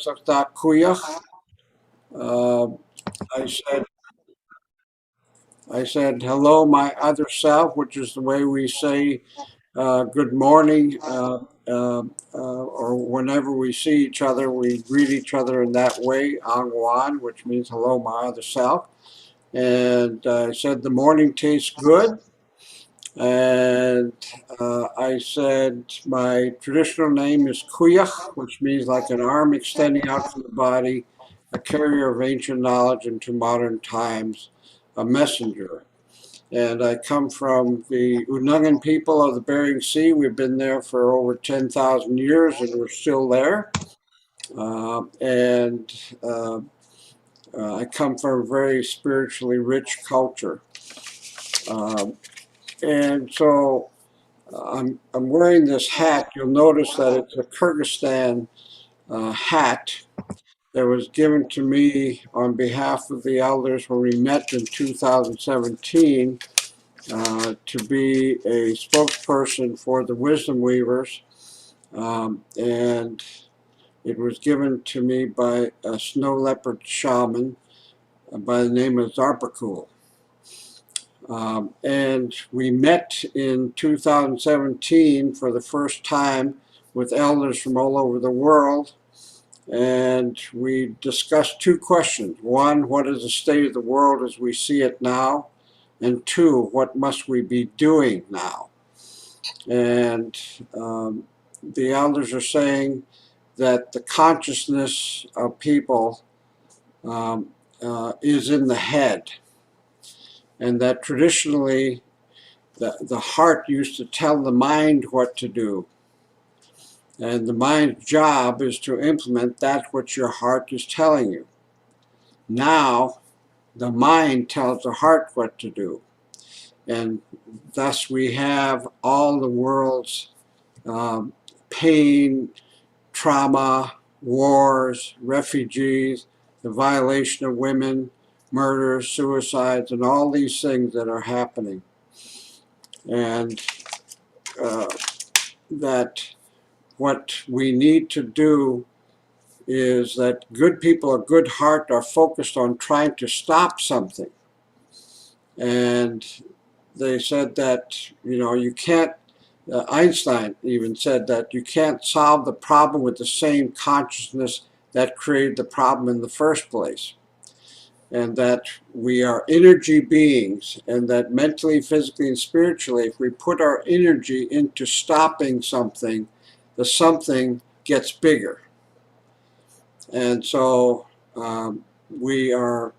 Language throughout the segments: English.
Kuyach. Uh, I said, I said, hello, my other self, which is the way we say good morning, or whenever we see each other, we greet each other in that way, Angwan, which means hello, my other self. And I said, the morning tastes good. And I said, my traditional name is Kuyach, which means like an arm extending out from the body, a carrier of ancient knowledge into modern times, a messenger. And I come from the Unangan people of the Bering Sea. We've been there for over 10,000 years and we're still there. And I come from a very spiritually rich culture. Um, and so I'm wearing this hat. You'll notice that it's a Kyrgyzstan hat that was given to me on behalf of the elders when we met in 2017 to be a spokesperson for the Wisdom Weavers. And it was given to me by a snow leopard shaman by the name of Zarpakul. And we met in 2017 for the first time with elders from all over the world. And we discussed two questions. One, what is the state of the world as we see it now? And two, what must we be doing now? And the elders are saying that the consciousness of people is in the head. And that traditionally the heart used to tell the mind what to do. And the mind's job is to implement that which your heart is telling you. Now, the mind tells the heart what to do. And thus we have all the world's pain, trauma, wars, refugees, the violation of women, murders, suicides, and all these things that are happening. And that what we need to do is that good people of good heart are focused on trying to stop something. And they said that, you can't, Einstein even said that you can't solve the problem with the same consciousness that created the problem in the first place. And that we are energy beings, and that mentally, physically, and spiritually, if we put our energy into stopping something, the something gets bigger. And so we are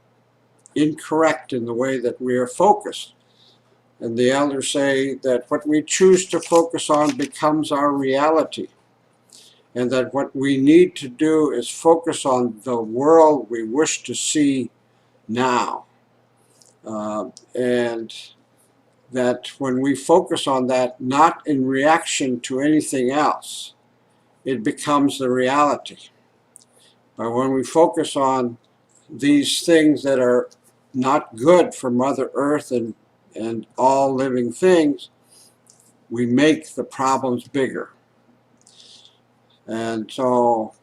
incorrect in the way that we are focused. And the elders say that what we choose to focus on becomes our reality. And that what we need to do is focus on the world we wish to see now. And that when we focus on that, not in reaction to anything else, it becomes the reality. But when we focus on these things that are not good for Mother Earth and all living things, we make the problems bigger. And so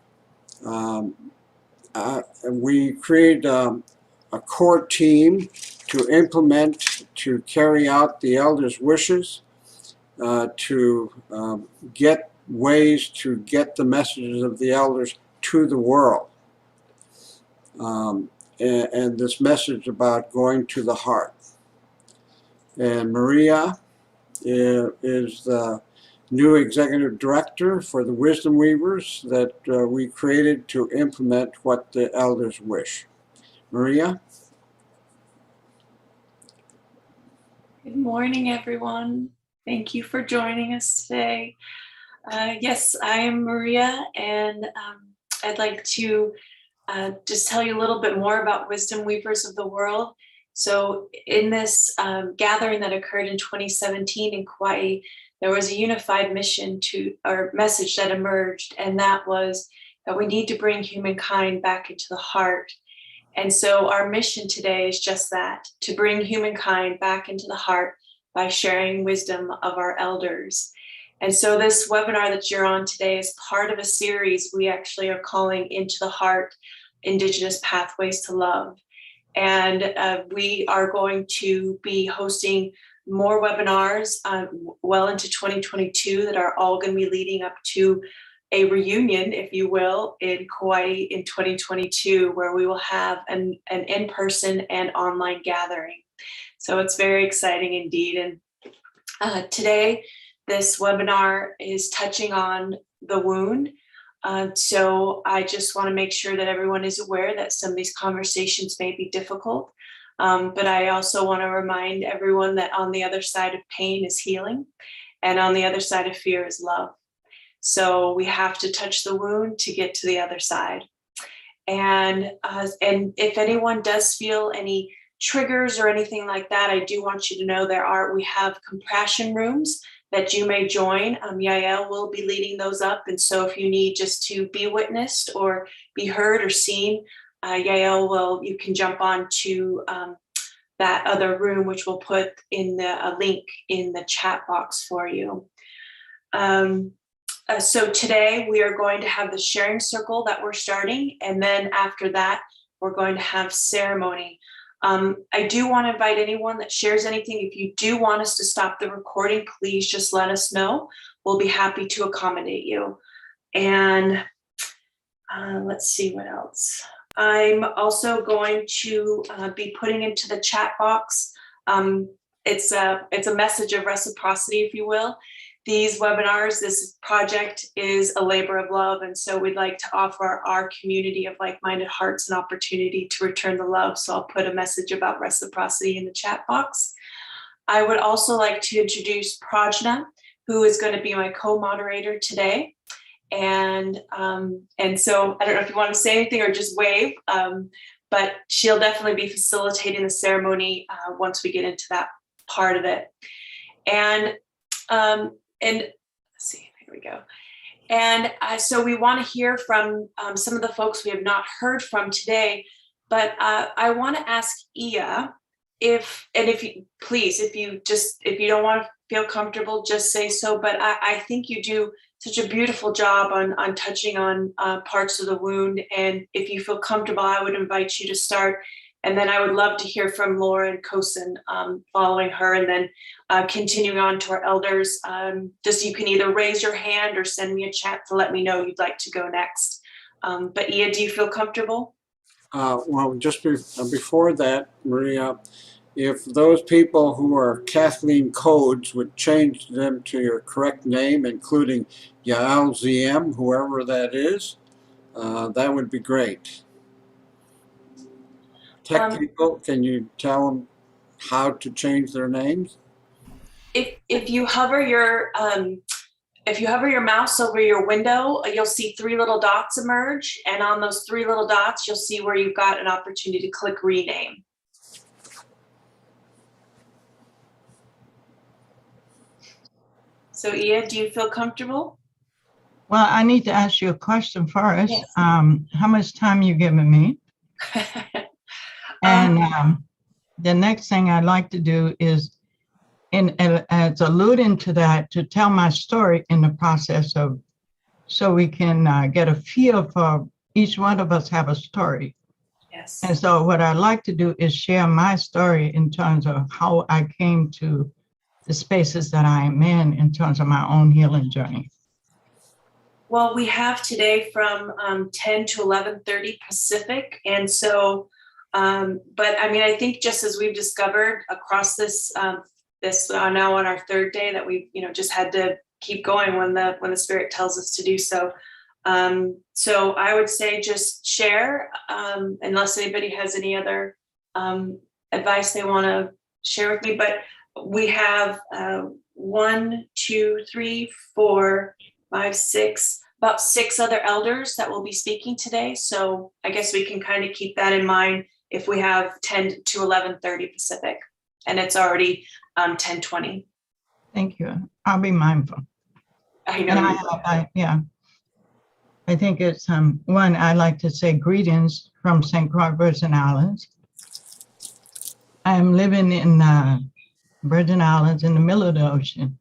we create a core team to implement, to carry out the elders' wishes, to get ways to get the messages of the elders to the world. And this message about going to the heart. And Maria is the new executive director for the Wisdom Weavers that we created to implement what the elders wish. Maria? Good morning, everyone. Thank you for joining us today. Yes, I am Maria, and I'd like to just tell you a little bit more about Wisdom Weavers of the World. So in this gathering that occurred in 2017 in Kauai, there was a unified mission or message that emerged, and that was that we need to bring humankind back into the heart. And so our mission today is just that, to bring humankind back into the heart by sharing wisdom of our elders. And so this webinar that you're on today is part of a series we actually are calling Into the Heart, Indigenous Pathways to Love. And we are going to be hosting more webinars well into 2022 that are all going to be leading up to a reunion, if you will, in Kauai in 2022, where we will have an in-person and online gathering. So it's very exciting indeed. And today, this webinar is touching on the wound. So I just want to make sure that everyone is aware that some of these conversations may be difficult. But I also want to remind everyone that on the other side of pain is healing, and on the other side of fear is love. So we have to touch the wound to get to the other side. And if anyone does feel any triggers or anything like that, I do want you to know we have compassion rooms that you may join. Yael will be leading those up. And so if you need just to be witnessed or be heard or seen, Yael you can jump on to that other room, which we'll put in a link in the chat box for you. So today we are going to have the sharing circle that we're starting. And then after that, we're going to have ceremony. I do want to invite anyone that shares anything. If you do want us to stop the recording, please just let us know. We'll be happy to accommodate you. And let's see what else. I'm also going to be putting into the chat box. It's a message of reciprocity, if you will. These webinars, this project is a labor of love. And so we'd like to offer our community of like-minded hearts an opportunity to return the love. So I'll put a message about reciprocity in the chat box. I would also like to introduce Prajna, who is going to be my co-moderator today. And so I don't know if you want to say anything or just wave, but she'll definitely be facilitating the ceremony once we get into that part of it. And let's see, here we go. And so we want to hear from some of the folks we have not heard from today, but I want to ask Ia if you don't want to feel comfortable, just say so. But I think you do such a beautiful job on touching on parts of the wound. And if you feel comfortable, I would invite you to start. And then I would love to hear from Laura and Kosin following her, and then continuing on to our elders. Just you can either raise your hand or send me a chat to let me know you'd like to go next. But Ia, do you feel comfortable? Well, just before that, Maria, if those people who are Kathleen Codes would change them to your correct name, including Yael ZM, whoever that is, that would be great. Tech people, can you tell them how to change their names? If you hover your mouse over your window, you'll see three little dots emerge, and on those three little dots, you'll see where you've got an opportunity to click rename. So Ia, do you feel comfortable? Well, I need to ask you a question first. Yes. How much time you giving me? And the next thing I'd like to do is, as alluding to that, to tell my story in the process of, so we can get a feel for each one of us have a story. Yes. And so what I'd like to do is share my story in terms of how I came to the spaces that I am in terms of my own healing journey. Well, we have today from 10 to 11:30 Pacific. And so, but I mean, I think just as we've discovered across this, now on our third day that we, just had to keep going when the Spirit tells us to do so. So I would say just share, unless anybody has any other advice they want to share with me. But we have 1, 2, 3, 4, 5, 6, about 6 other elders that will be speaking today. So I guess we can kind of keep that in mind if we have 10 to 11:30 Pacific, and it's already 10:20. Thank you. I'll be mindful. I know. And I think it's one, I like to say greetings from St. Croix, Virgin Islands. I'm living in Virgin Islands in the middle of the ocean.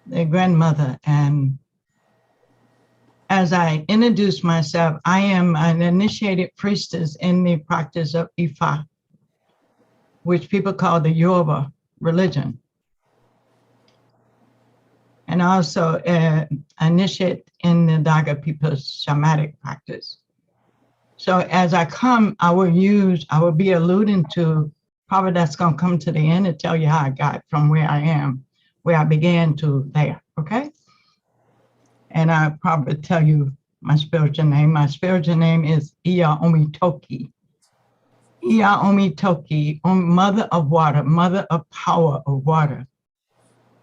their grandmother. And as I introduce myself, I am an initiated priestess in the practice of Ifa, which people call the Yoruba religion. And also initiate in the Daga people's shamanic practice. So as I come, I will be alluding to, probably that's gonna come to the end and tell you how I got from where I am, where I began to there, okay? And I'll probably tell you my spiritual name. My spiritual name is Iya Omitoki. Iya Omitoki, mother of water, mother of power of water,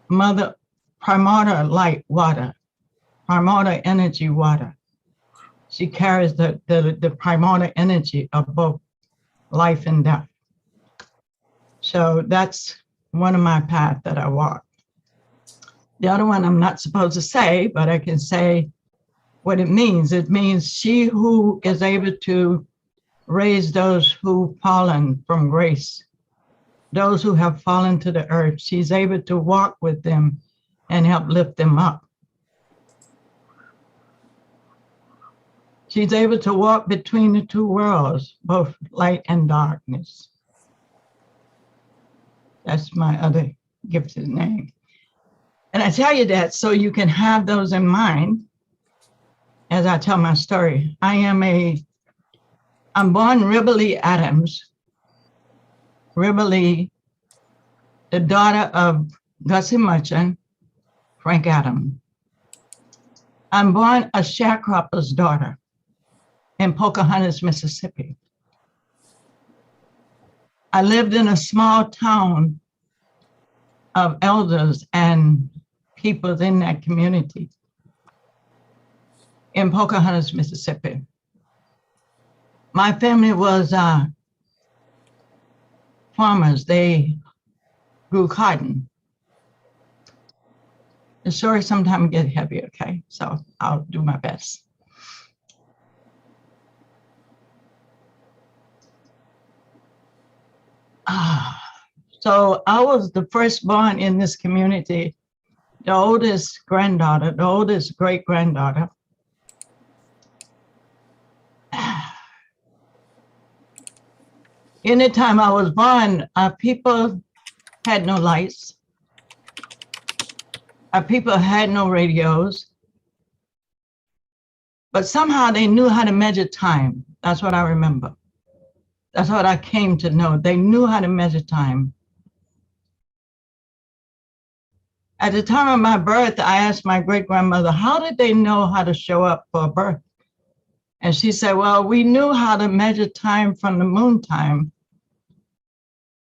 mother, primordial light water, primordial energy water. She carries the primordial energy of both life and death. So that's one of my paths that I walk. The other one I'm not supposed to say, but I can say what it means. It means she who is able to raise those who've fallen from grace, those who have fallen to the earth. She's able to walk with them and help lift them up. She's able to walk between the two worlds, both light and darkness. That's my other gifted name. And I tell you that so you can have those in mind as I tell my story. I'm born Ribbley Adams. Ribbley, the daughter of Gussie Merchant, Frank Adams. I'm born a sharecropper's daughter in Pocahontas, Mississippi. I lived in a small town of elders and people in that community in Pocahontas, Mississippi. My family was farmers. They grew cotton. The story sometimes gets heavy, okay? So I'll do my best. So I was the firstborn in this community, the oldest granddaughter, the oldest great-granddaughter. In the time I was born, our people had no lights. Our people had no radios. But somehow they knew how to measure time. That's what I remember. That's what I came to know. They knew how to measure time. At the time of my birth, I asked my great-grandmother, how did they know how to show up for a birth? And she said, well, we knew how to measure time from the moon time,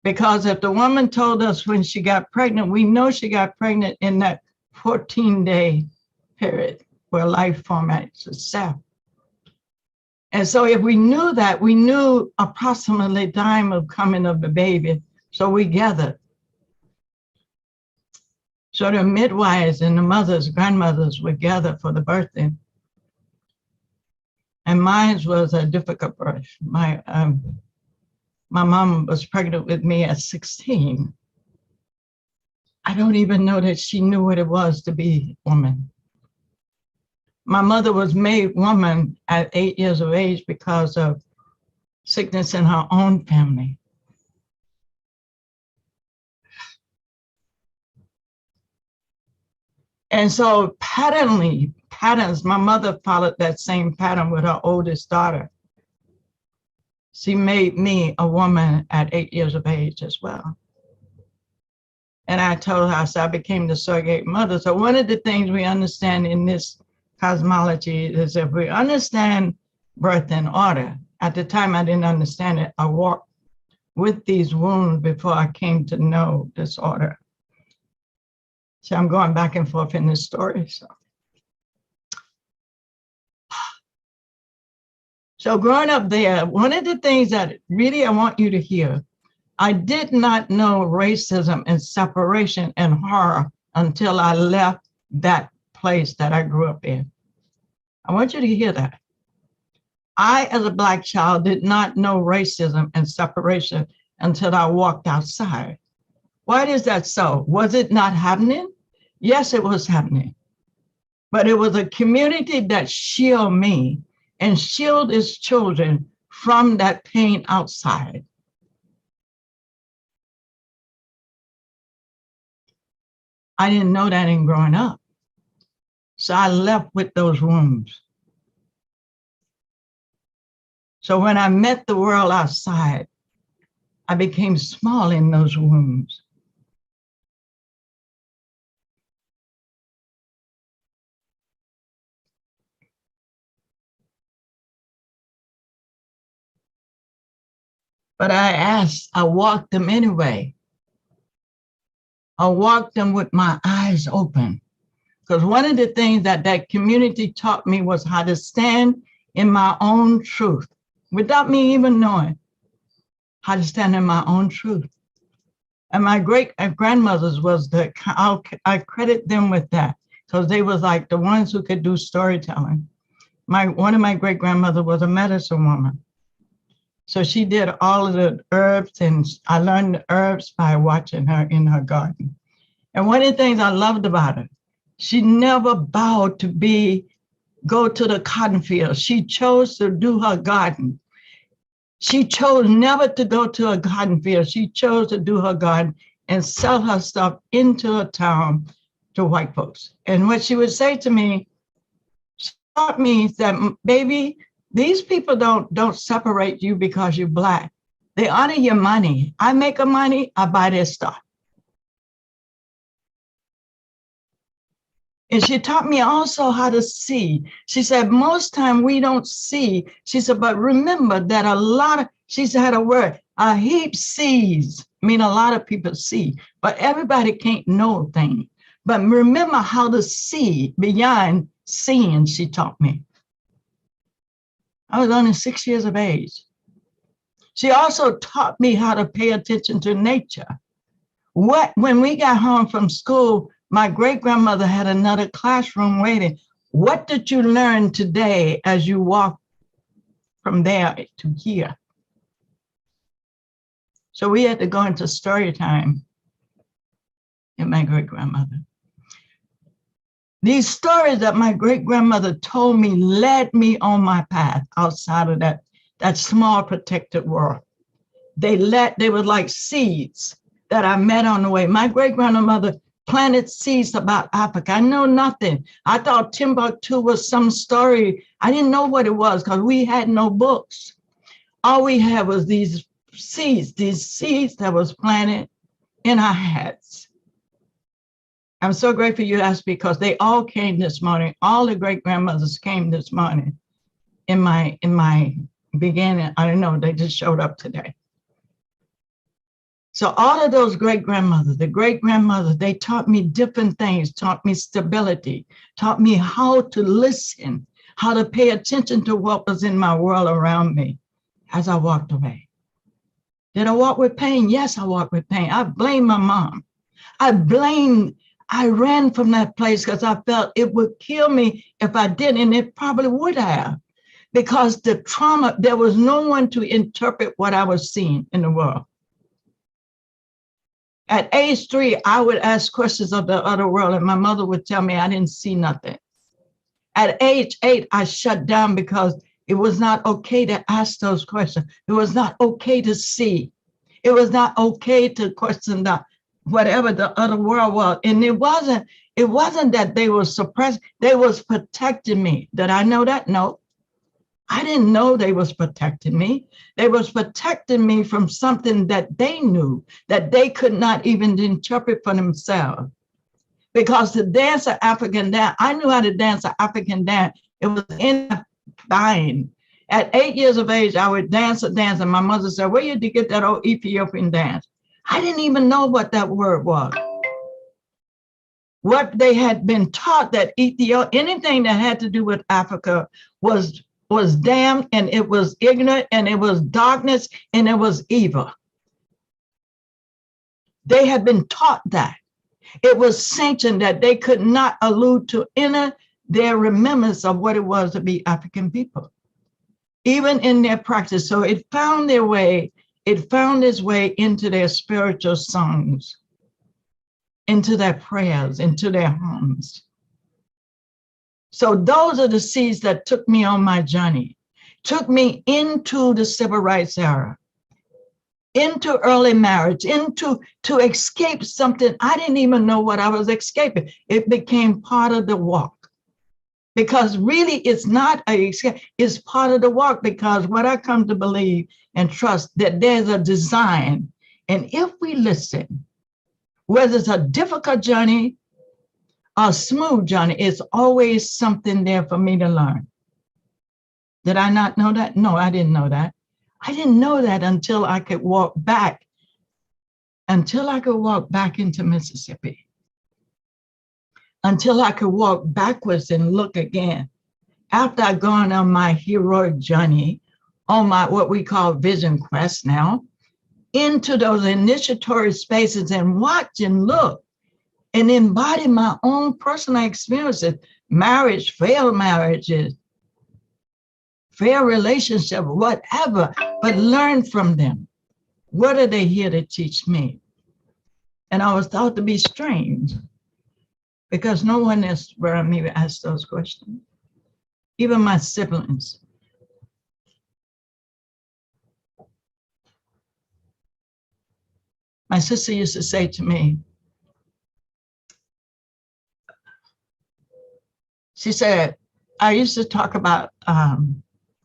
because if the woman told us when she got pregnant, we know she got pregnant in that 14-day period where life formates itself. And so if we knew that, we knew approximately time of coming of the baby, so we gathered. So the midwives and the mothers, grandmothers would gather for the birthday. And mine was a difficult birth. My mom was pregnant with me at 16. I don't even know that she knew what it was to be a woman. My mother was made woman at 8 years of age because of sickness in her own family. And so patterns, my mother followed that same pattern with her oldest daughter. She made me a woman at 8 years of age as well. And I told her, so I became the surrogate mother. So one of the things we understand in this cosmology is if we understand birth and order, at the time I didn't understand it, I walked with these wounds before I came to know this order. So I'm going back and forth in this story. So growing up there, one of the things that really I want you to hear, I did not know racism and separation and horror until I left that place that I grew up in. I want you to hear that. I, as a Black child, did not know racism and separation until I walked outside. Why is that so? Was it not happening? Yes, it was happening, but it was a community that shielded me and shielded its children from that pain outside. I didn't know that in growing up. So I left with those wounds. So when I met the world outside, I became small in those wounds. But I walked them anyway. I walked them with my eyes open. Because one of the things that that community taught me was how to stand in my own truth without me even knowing how to stand in my own truth. And my great grandmothers was I credit them with that because they was like the ones who could do storytelling. One of my great grandmother was a medicine woman. So she did all of the herbs, and I learned the herbs by watching her in her garden. And one of the things I loved about her, she never bowed to go to the cotton field. She chose to do her garden. She chose never to go to a cotton field. She chose to do her garden and sell her stuff into a town to white folks. And what she would say to me, she taught me that, baby, these people don't separate you because you're Black. They honor your money. I make a money, I buy their stuff. And she taught me also how to see. She said, most time we don't see. She said, but remember that she had a word, a heap sees. I mean, a lot of people see, but everybody can't know things. But remember how to see beyond seeing, she taught me. I was only 6 years of age. She also taught me how to pay attention to nature. When we got home from school, my great-grandmother had another classroom waiting. What did you learn today as you walk from there to here? So we had to go into story time with my great-grandmother. These stories that my great-grandmother told me led me on my path outside of that small protected world. They were like seeds that I met on the way. My great-grandmother planted seeds about Africa. I know nothing. I thought Timbuktu was some story. I didn't know what it was because we had no books. All we had was these seeds that was planted in our heads. I'm so grateful you asked because they all came this morning. All the great-grandmothers came this morning in my beginning. I don't know, they just showed up today. So all of those great-grandmothers, they taught me different things, taught me stability, taught me how to listen, how to pay attention to what was in my world around me as I walked away. Did I walk with pain? Yes, I walked with pain. I blame my mom. I ran from that place because I felt it would kill me if I didn't, and it probably would have, because the trauma, there was no one to interpret what I was seeing in the world. At age 3, I would ask questions of the other world, and my mother would tell me I didn't see nothing. At age 8, I shut down because it was not okay to ask those questions. It was not okay to see. It was not okay to question whatever the other world was. And it wasn't that they were suppressed, they was protecting me. Did I know that? No. I didn't know they was protecting me. They was protecting me from something that they knew that they could not even interpret for themselves. Because to dance an African dance, I knew how to dance an African dance. It was in my mind. At 8 years of age, I would dance a dance, and my mother said, where did you get that old Ethiopian dance? I didn't even know what that word was. What they had been taught that anything that had to do with Africa was damned, and it was ignorant, and it was darkness, and it was evil. They had been taught that. It was sanctioned that they could not allude to their remembrance of what it was to be African people, even in their practice. So it found its way into their spiritual songs. into their prayers, into their homes. So those are the seeds that took me on my journey, took me into the civil rights era, into early marriage, to escape something I didn't even know what I was escaping. It became part of the walk. Because really it's not it's part of the walk, because what I come to believe and trust that there's a design. And if we listen, whether it's a difficult journey or a smooth journey, it's always something there for me to learn. Did I not know that? No, I didn't know that. I didn't know that until I could walk back into Mississippi. Until I could walk backwards and look again. After I'd gone on my heroic journey, on my what we call vision quest now, into those initiatory spaces and watch and look and embody my own personal experiences, marriage, failed marriages, fair relationship, whatever, but learn from them. What are they here to teach me? And I was thought to be strange, because no one else around me asked those questions, even my siblings. My sister used to say to me, she said, I used to talk about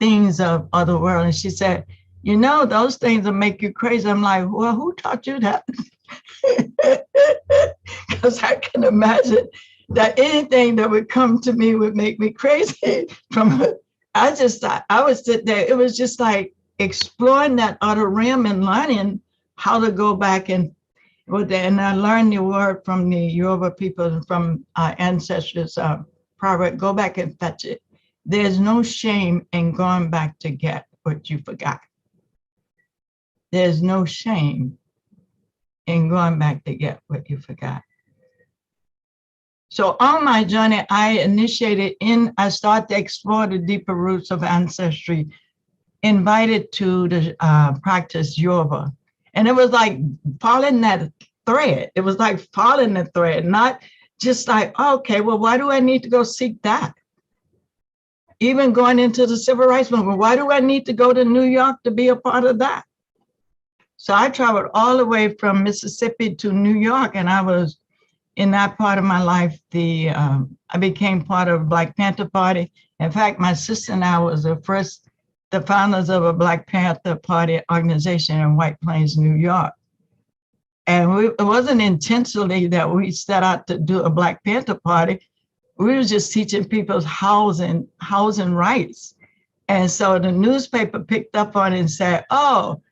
things of the world, and she said, you know, those things that make you crazy. I'm like, well, who taught you that? Because I can imagine that anything that would come to me would make me crazy. I just thought I would sit there. It was just like exploring that other realm and learning how to go back and I learned the word from the Yoruba people and from our ancestors, proverb, go back and fetch it. There's no shame in going back to get what you forgot. There's no shame in going back to get what you forgot. So on my journey, I started to explore the deeper roots of ancestry, invited to the practice Yoruba. And it was like following that thread. It was like following the thread, not just like, okay, well, why do I need to go seek that? Even going into the civil rights movement, why do I need to go to New York to be a part of that? So I traveled all the way from Mississippi to New York, and I was in that part of my life, I became part of Black Panther Party. In fact, my sister and I was the founders of a Black Panther Party organization in White Plains, New York. And it wasn't intentionally that we set out to do a Black Panther Party. We were just teaching people's housing rights. And so the newspaper picked up on it and said, oh,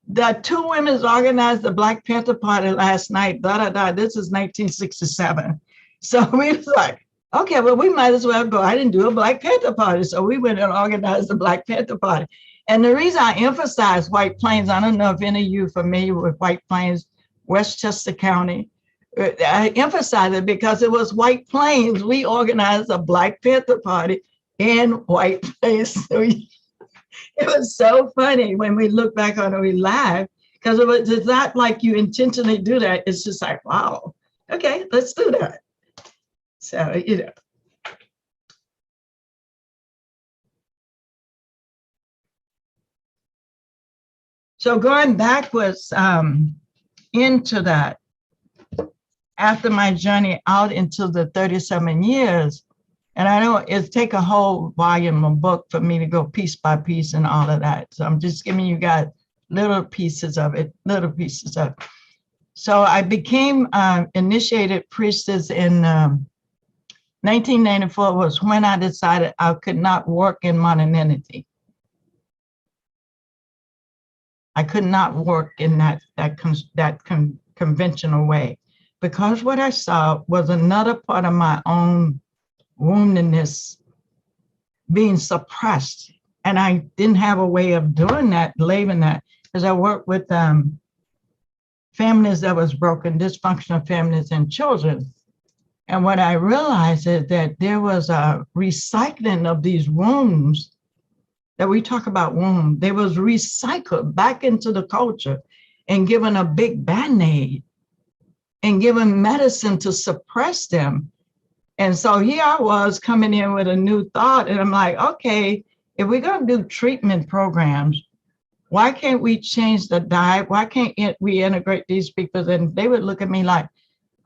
the two women organized the Black Panther Party last night, This is 1967. So we was like, okay, well, we might as well go. I didn't do a Black Panther Party. So we went and organized the Black Panther Party. And the reason I emphasize White Plains, I don't know if any of you are familiar with White Plains, Westchester County. I emphasize it because it was White Plains. We organized a Black Panther Party in White Plains. So it was so funny when we look back on it, we laugh, because it's not like you intentionally do that. It's just like, wow, okay, let's do that. So, you know. So going backwards into that, after my journey out into the 37 years, and I know it'll take a whole volume of book for me to go piece by piece and all of that. So I'm just giving you guys little pieces of it. So I became initiated priestess in 1994 was when I decided I could not work in modernity. I could not work in that conventional way, because what I saw was another part of my own woundedness being suppressed. And I didn't have a way of doing that, leaving that, because I worked with families that was broken, dysfunctional families and children. And what I realized is that there was a recycling of these wounds that we talk about wounds. They was recycled back into the culture and given a big Band-Aid. and give them medicine to suppress them. And so here I was coming in with a new thought, and I'm like, okay, if we're going to do treatment programs, why can't we change the diet? Why can't we integrate these people? And they would look at me like,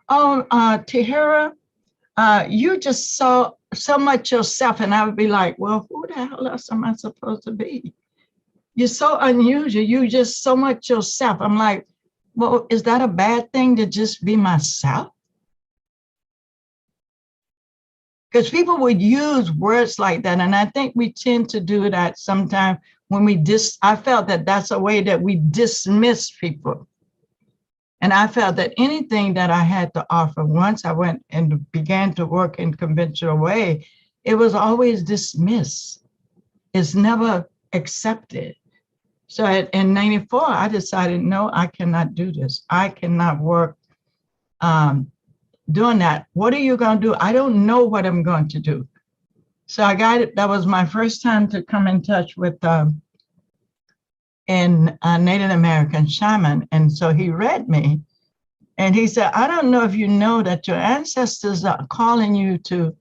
oh, Tahira, you just saw so much yourself. And I would be like, well, who the hell else am I supposed to be? You're so unusual. You just so much yourself. I'm like, well, is that a bad thing to just be myself? Because people would use words like that. And I think we tend to do that sometimes when I felt that that's a way that we dismiss people. And I felt that anything that I had to offer, once I went and began to work in conventional way, it was always dismissed. It's never accepted. So in 94, I decided, no, I cannot do this. I cannot work doing that. What are you going to do? I don't know what I'm going to do. So that was my first time to come in touch with a Native American shaman. And so he read me and he said, I don't know if you know that your ancestors are calling you to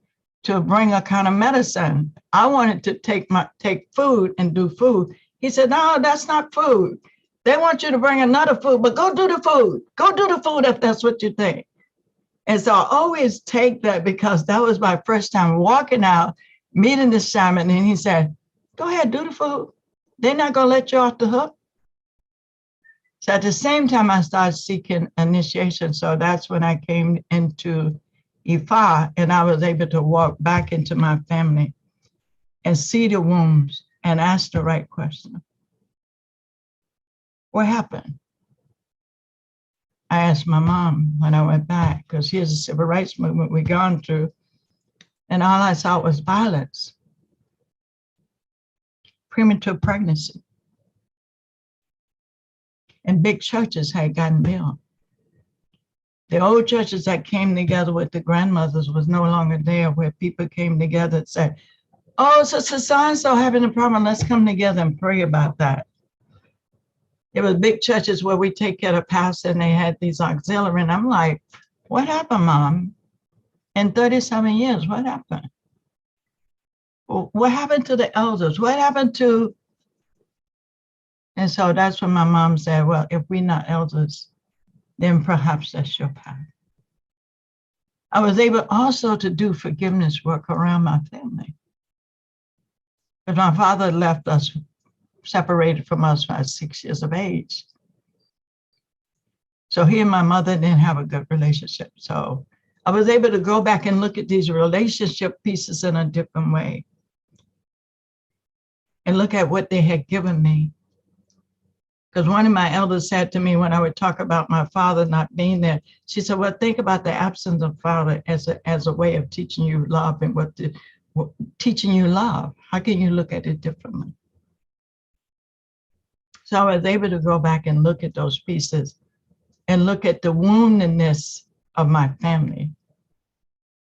bring a kind of medicine. I wanted to take food and do food. He said, no, that's not food. They want you to bring another food, but go do the food. Go do the food if that's what you think. And so I always take that because that was my first time walking out, meeting the shaman, and he said, go ahead, do the food. They're not going to let you off the hook. So at the same time, I started seeking initiation. So that's when I came into Ifa, and I was able to walk back into my family and see the wombs and ask the right question. What happened? I asked my mom when I went back, because here's the civil rights movement we've gone through, and all I saw was violence, premature pregnancy, and big churches had gotten built. The old churches that came together with the grandmothers was no longer there, where people came together and said, oh, Sister so-and-so having a problem, let's come together and pray about that. It was big churches where we take care of pastor, and they had these auxiliary, and I'm like, what happened, Mom? In 37 years, what happened? What happened to the elders? What happened to? And so that's when my mom said, well, if we're not elders, then perhaps that's your path. I was able also to do forgiveness work around my family. Because my father left us, separated from us by 6 years of age. So he and my mother didn't have a good relationship. So I was able to go back and look at these relationship pieces in a different way and look at what they had given me. Because one of my elders said to me when I would talk about my father not being there, she said, well, think about the absence of father as a way of teaching you love and teaching you love. How can you look at it differently? So I was able to go back and look at those pieces and look at the woundedness of my family.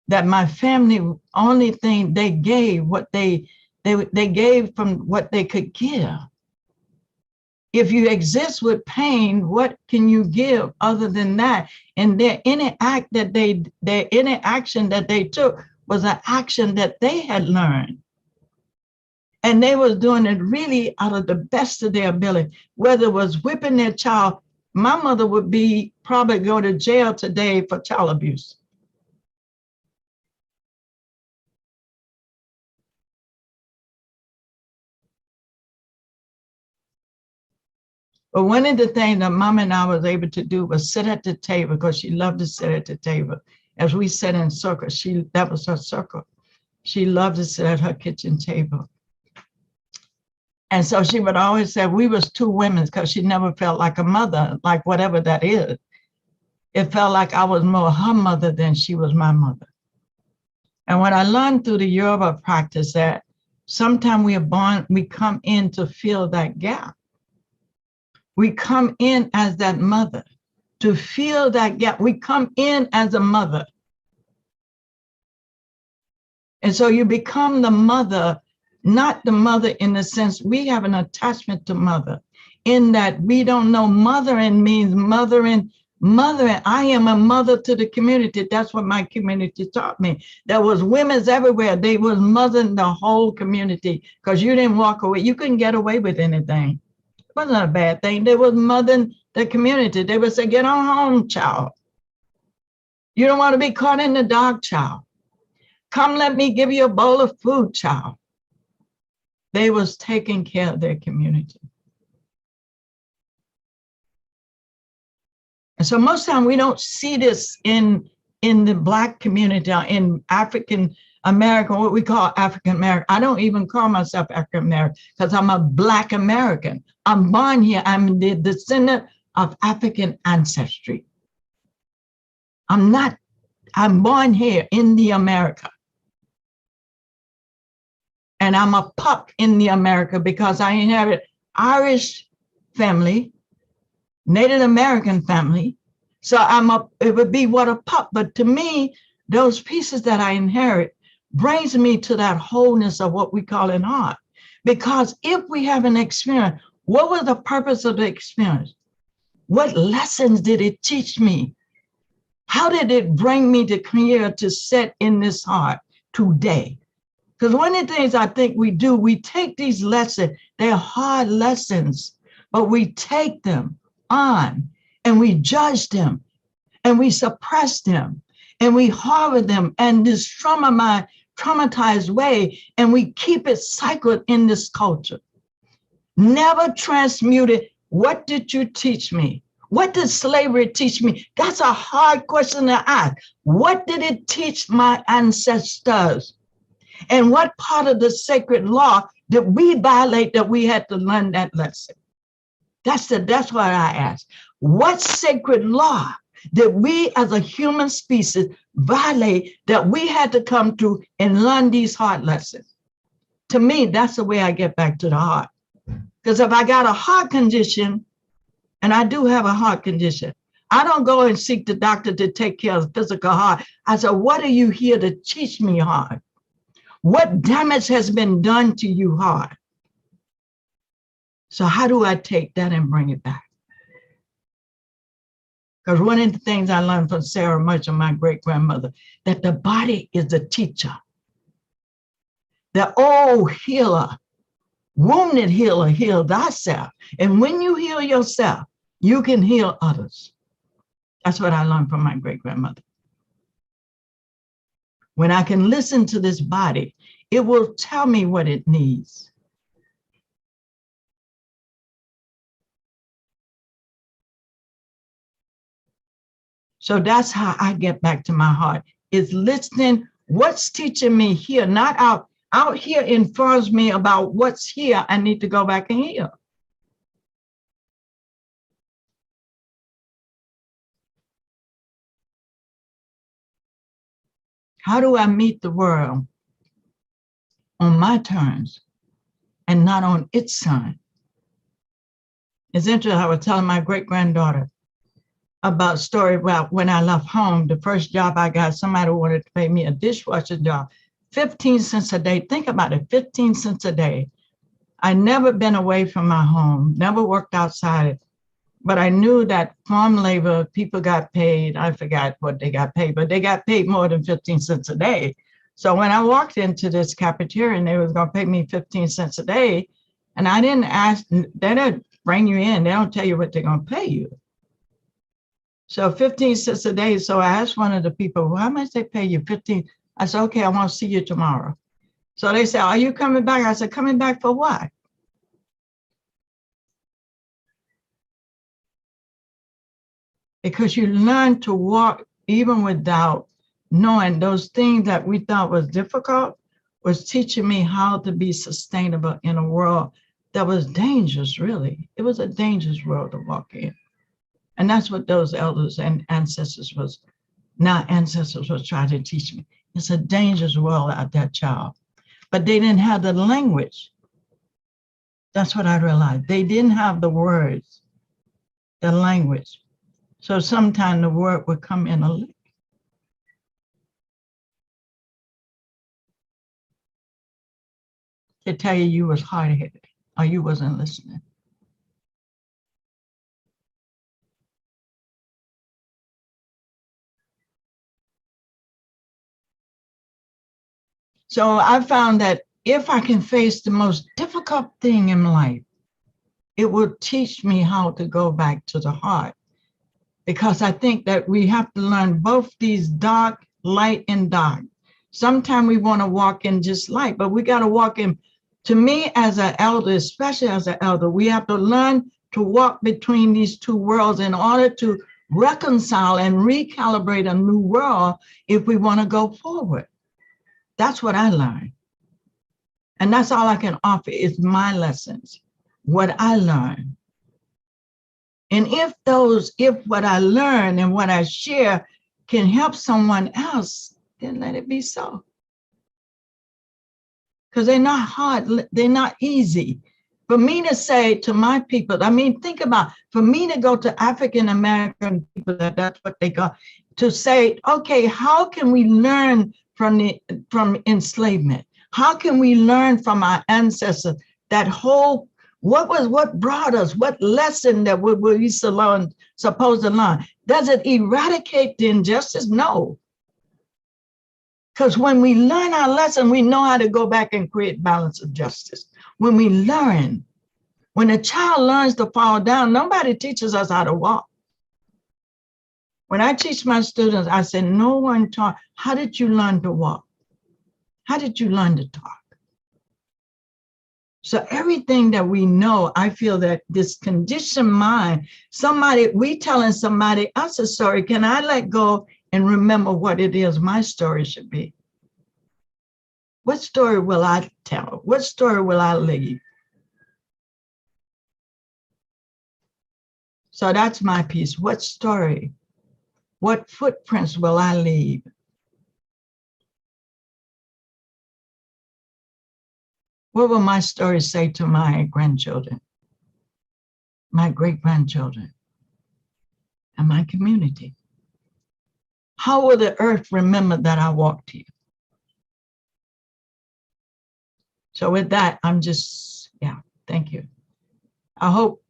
That my family, only thing they gave, what they gave from what they could give. If you exist with pain, what can you give other than that? And any action that they took was an action that they had learned. And they was doing it really out of the best of their ability, whether it was whipping their child. My mother would probably go to jail today for child abuse. But one of the things that Mom and I was able to do was sit at the table, because she loved to sit at the table. As we sat in circles, that was her circle. She loved to sit at her kitchen table. And so she would always say we was two women, because she never felt like a mother, like whatever that is. It felt like I was more her mother than she was my mother. And when I learned through the Yoruba practice that sometimes we are born, we come in to fill that gap. We come in as that mother to fill that gap. We come in as a mother. And so you become the mother, not the mother in the sense we have an attachment to mother, in that we don't know mothering means mothering Mothering, I am a mother to the community. That's what my community taught me. There was women's everywhere. They was mothering the whole community because you didn't walk away. You couldn't get away with anything. It wasn't a bad thing. They was mothering the community. They would say, get on home, child. You don't want to be caught in the dark, child. Come, let me give you a bowl of food, child. They was taking care of their community. And so most time we don't see this in the Black community, in African American, what we call African American. I don't even call myself African American because I'm a Black American. I'm born here. I'm the descendant of African ancestry. I'm born here in the America. And I'm a pup in the America because I inherit Irish family, Native American family. So it would be what a pup. But to me, those pieces that I inherit brings me to that wholeness of what we call an art. Because if we have an experience, what was the purpose of the experience? What lessons did it teach me? How did it bring me to here to set in this heart today? Because one of the things I think we do, we take these lessons, they're hard lessons, but we take them on and we judge them and we suppress them and we harbor them in this traumatized way, and we keep it cycled in this culture. Never transmuted. What did you teach me? What did slavery teach me? That's a hard question to ask. What did it teach my ancestors? And what part of the sacred law did we violate that we had to learn that lesson? That's what I ask. What sacred law did we as a human species violate that we had to come to and learn these hard lessons? To me, that's the way I get back to the heart. Because if I got a heart condition, and I do have a heart condition, I don't go and seek the doctor to take care of the physical heart. I said, what are you here to teach me, heart? What damage has been done to you, heart? So how do I take that and bring it back? Because one of the things I learned from Sarah Merchant, my great-grandmother, that the body is the teacher. The old healer, wounded healer, heal thyself. And when you heal yourself, you can heal others. That's what I learned from my great-grandmother. When I can listen to this body, it will tell me what it needs. So that's how I get back to my heart, is listening. What's teaching me here, not out. Out here informs me about what's here. I need to go back and heal. How do I meet the world on my terms and not on its time? It's interesting. I was telling my great-granddaughter about a story about when I left home. The first job I got, somebody wanted to pay me a dishwasher job, 15 cents a day. Think about it, 15 cents a day. I never been away from my home, never worked outside it, but I knew that farm labor, people got paid. I forgot what they got paid, but they got paid more than 15 cents a day. So when I walked into this cafeteria and they was gonna pay me 15 cents a day, and I didn't ask, they don't bring you in, they don't tell you what they're gonna pay you. So 15 cents a day. So I asked one of the people, well, how much they pay you? 15. I said, okay, I want to see you tomorrow. So they said, are you coming back? I said, coming back for what? Because you learn to walk even without knowing those things that we thought was difficult, was teaching me how to be sustainable in a world that was dangerous, really. It was a dangerous world to walk in. And that's what those elders and ancestors was trying to teach me. It's a dangerous world out there, child. But they didn't have the language. That's what I realized. They didn't have the words, the language. So sometimes the word would come in a lick. To tell you you was hard-headed or you wasn't listening. So I found that if I can face the most difficult thing in life, it will teach me how to go back to the heart. Because I think that we have to learn both these dark, light, and dark. Sometimes we want to walk in just light, but we got to walk in. To me, as an elder, especially as an elder, we have to learn to walk between these two worlds in order to reconcile and recalibrate a new world if we want to go forward. That's what I learned. And that's all I can offer is my lessons, what I learned. And if what I learn and what I share can help someone else, then let it be so. Because they're not hard, they're not easy. For me to say to my people, I mean, think about, for me to go to African American people, that's what they got, to say, okay, how can we learn from enslavement? How can we learn from our ancestors that whole, what brought us, what lesson that we supposed to learn? Does it eradicate the injustice? No. Because when we learn our lesson, we know how to go back and create balance of justice. When we learn, when a child learns to fall down, nobody teaches us how to walk. When I teach my students, I say, no one taught, how did you learn to walk? How did you learn to talk? So everything that we know, I feel that this conditioned mind, we telling somebody else's story, can I let go and remember what it is my story should be? What story will I tell? What story will I leave? So that's my piece. What story? What footprints will I leave? What will my story say to my grandchildren, my great-grandchildren, and my community? How will the earth remember that I walked here? So with that, thank you. I hope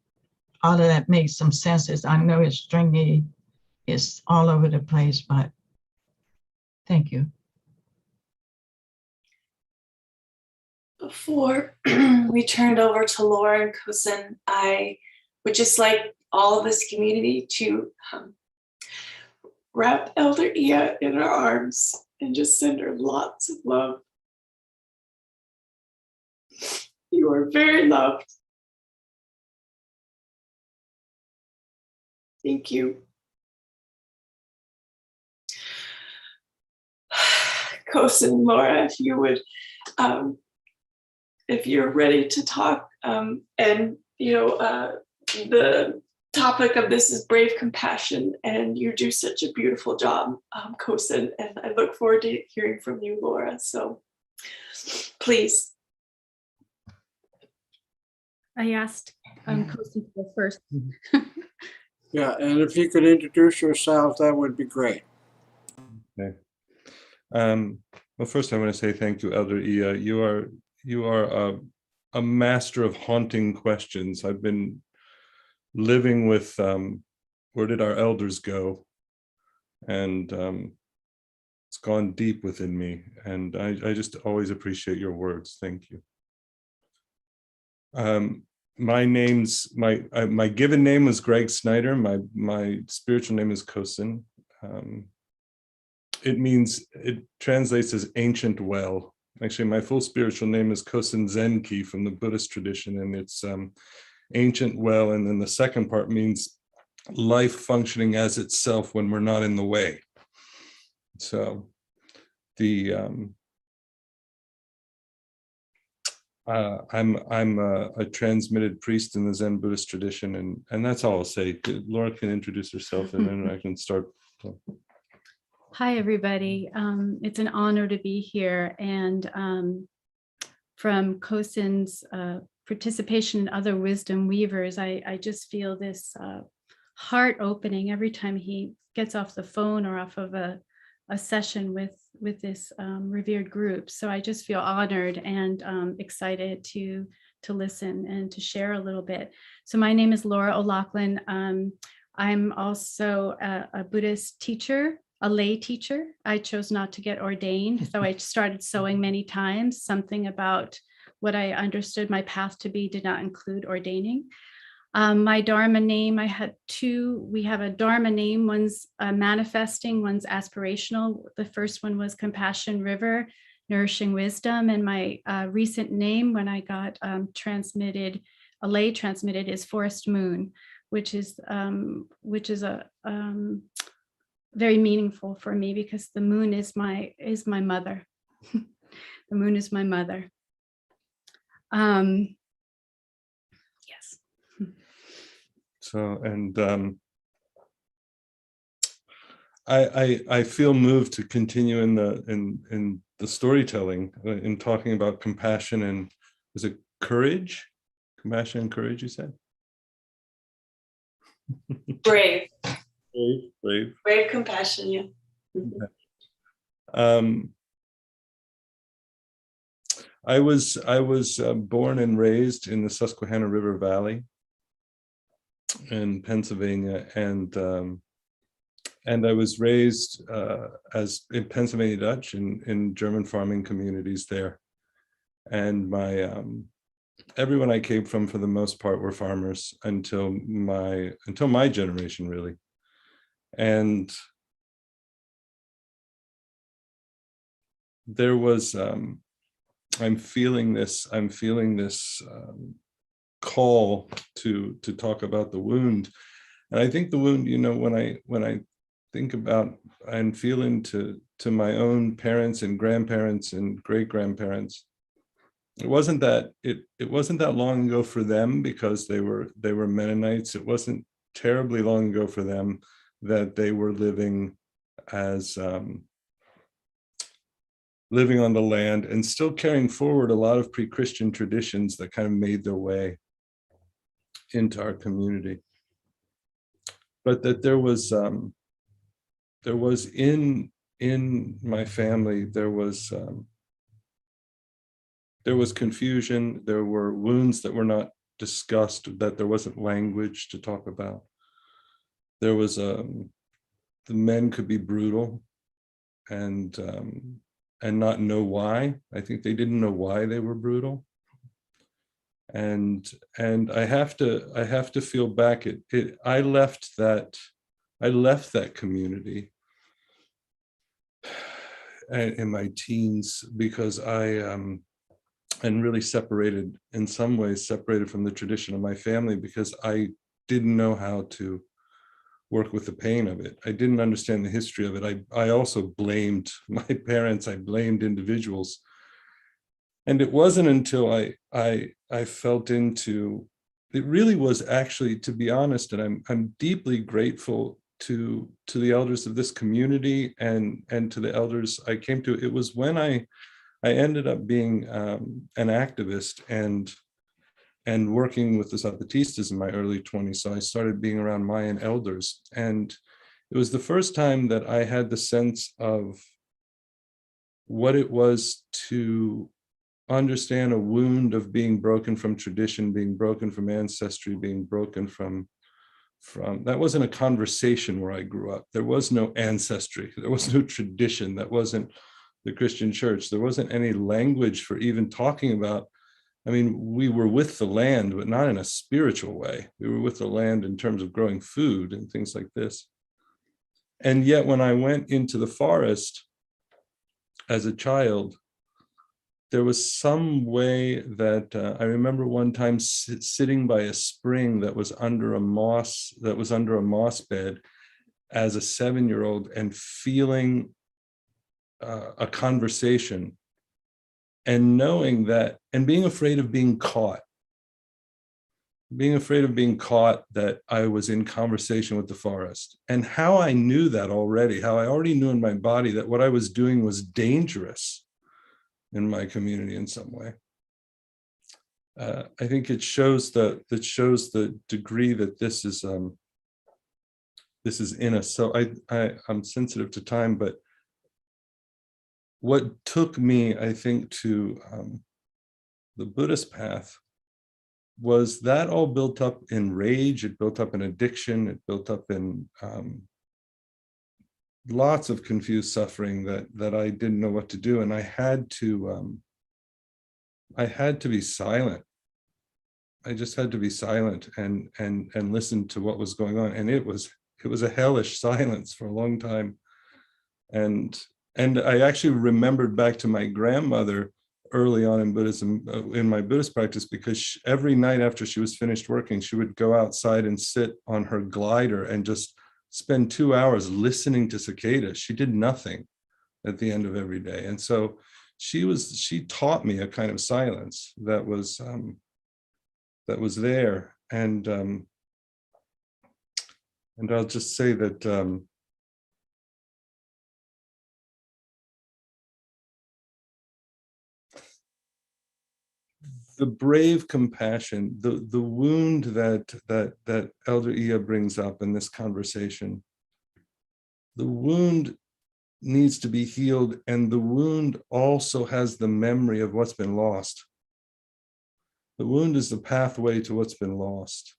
all of that makes some sense. I know it's stringy, it's all over the place, but thank you. Before we turned over to Laura and Kosin, I would just like all of this community to wrap Elder Ia in her arms and just send her lots of love. You are very loved. Thank you. Kosin, Laura, if you would, if you're ready to talk, and the topic of this is brave compassion, and you do such a beautiful job, Kosin, and I look forward to hearing from you, Laura. So please. I asked Kosin to go first. Yeah, and if you could introduce yourself, that would be great. Okay. Well, first I want to say thank you, Elder Ia. You are a master of haunting questions. I've been living with where did our elders go? And it's gone deep within me. And I just always appreciate your words. Thank you. My given name was Greg Snyder. My spiritual name is Kosin. It translates as ancient well. Actually, my full spiritual name is Kosin Zenki from the Buddhist tradition, and it's ancient well. And then the second part means life functioning as itself when we're not in the way. So I'm a transmitted priest in the Zen Buddhist tradition, and that's all I'll say. Laura can introduce herself, and then I can start. Hi, everybody. It's an honor to be here. And from Kosin's participation in other wisdom weavers, I just feel this heart opening every time he gets off the phone or off of a session with this revered group. So I just feel honored and excited to listen and to share a little bit. So my name is Laura O'Loughlin. I'm also a Buddhist teacher a lay teacher. I chose not to get ordained. So I started sewing many times. Something about what I understood my path to be did not include ordaining. My Dharma name, I had two. We have a Dharma name, one's manifesting, one's aspirational. The first one was Compassion River, Nourishing Wisdom. And my recent name, when I got transmitted, a lay transmitted, is Forest Moon, which is a very meaningful for me because the moon is my mother. The moon is my mother. Yes. So, and I feel moved to continue in the storytelling, in talking about compassion and, was it courage? Compassion and courage, you said? Brave. Brave. Brave compassion, yeah. I was born and raised in the Susquehanna River Valley in Pennsylvania, and I was raised as in Pennsylvania Dutch in German farming communities there, and my everyone I came from, for the most part, were farmers until my generation, really. And there was I'm feeling this call to talk about the wound. And I think the wound, when I think about and feel into my own parents and grandparents and great grandparents, it wasn't that long ago for them, because they were Mennonites. It wasn't terribly long ago for them that they were living as living on the land and still carrying forward a lot of pre-Christian traditions that kind of made their way into our community. But that there was in my family, there was confusion, there were wounds that were not discussed, that there wasn't language to talk about. There was the men could be brutal and not know why. I think they didn't know why they were brutal. And I have to feel back at it. I left that community in my teens because and really separated, in some ways separated from the tradition of my family, because I didn't know how to work with the pain of it. I didn't understand the history of it. I also blamed my parents. I blamed individuals. And it wasn't until I felt into, it really was actually, to be honest, and I'm deeply grateful to the elders of this community and to the elders I came to. It was when I ended up being an activist and working with the Zapatistas in my early 20s. So I started being around Mayan elders. And it was the first time that I had the sense of what it was to understand a wound of being broken from tradition, being broken from ancestry, being broken from that wasn't a conversation where I grew up. There was no ancestry. There was no tradition. That wasn't the Christian church. There wasn't any language for even talking about. I mean, we were with the land, but not in a spiritual way. We were with the land in terms of growing food and things like this. And yet when I went into the forest as a child, there was some way that I remember one time sitting by a spring that was under a moss bed as a 7-year-old and feeling a conversation, and knowing that, and being afraid of being caught, that I was in conversation with the forest. And how I knew that already, how I already knew in my body that what I was doing was dangerous in my community in some way. I think it shows the degree that this is in us. So I'm sensitive to time, but what took me, I think, to the Buddhist path was that all built up in rage, it built up in addiction, it built up in lots of confused suffering that I didn't know what to do, and I had to be silent. I just had to be silent and listen to what was going on, and it was a hellish silence for a long time. And I actually remembered back to my grandmother early on in Buddhism, in my Buddhist practice, because every night after she was finished working, she would go outside and sit on her glider and just spend 2 hours listening to cicadas. She did nothing at the end of every day. And so she taught me a kind of silence that was there. And I'll just say that the brave compassion, the wound that Elder Ia brings up in this conversation, the wound needs to be healed, and the wound also has the memory of what's been lost. The wound is the pathway to what's been lost.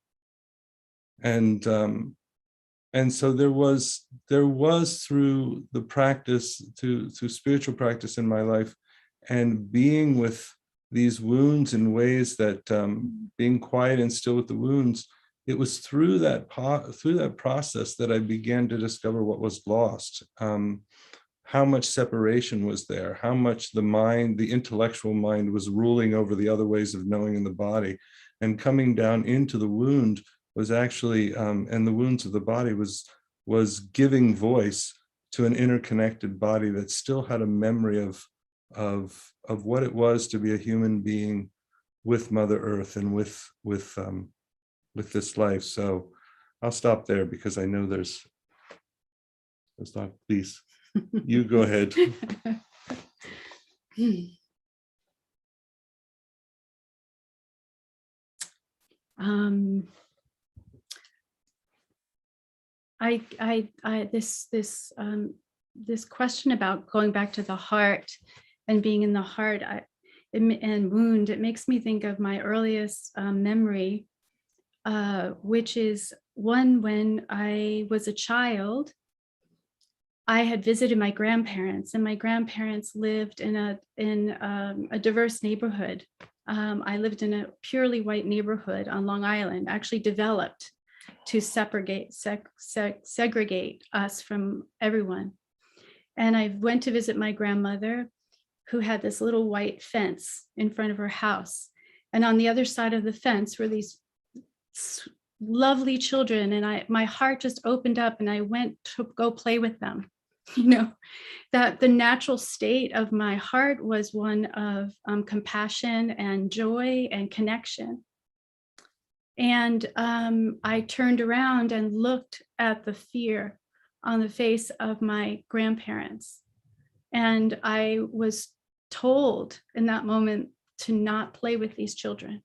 And so there was through the practice, through spiritual practice in my life, and being with these wounds in ways that being quiet and still with the wounds, it was through that process that I began to discover what was lost, how much separation was there, how much the mind, the intellectual mind, was ruling over the other ways of knowing in the body, and coming down into the wound was actually, and the wounds of the body was giving voice to an interconnected body that still had a memory of what it was to be a human being with Mother Earth and with this life. So I'll stop there because I know there's not. Please, you go ahead. This question about going back to the heart and being in the heart and wound, it makes me think of my earliest memory, which is one when I was a child. I had visited my grandparents, and my grandparents lived in a diverse neighborhood. I lived in a purely white neighborhood on Long Island, actually developed to segregate us from everyone. And I went to visit my grandmother, who had this little white fence in front of her house. And on the other side of the fence were these lovely children. And my heart just opened up, and I went to go play with them. You know, that the natural state of my heart was one of compassion and joy and connection. And I turned around and looked at the fear on the face of my grandparents. And I was told in that moment to not play with these children.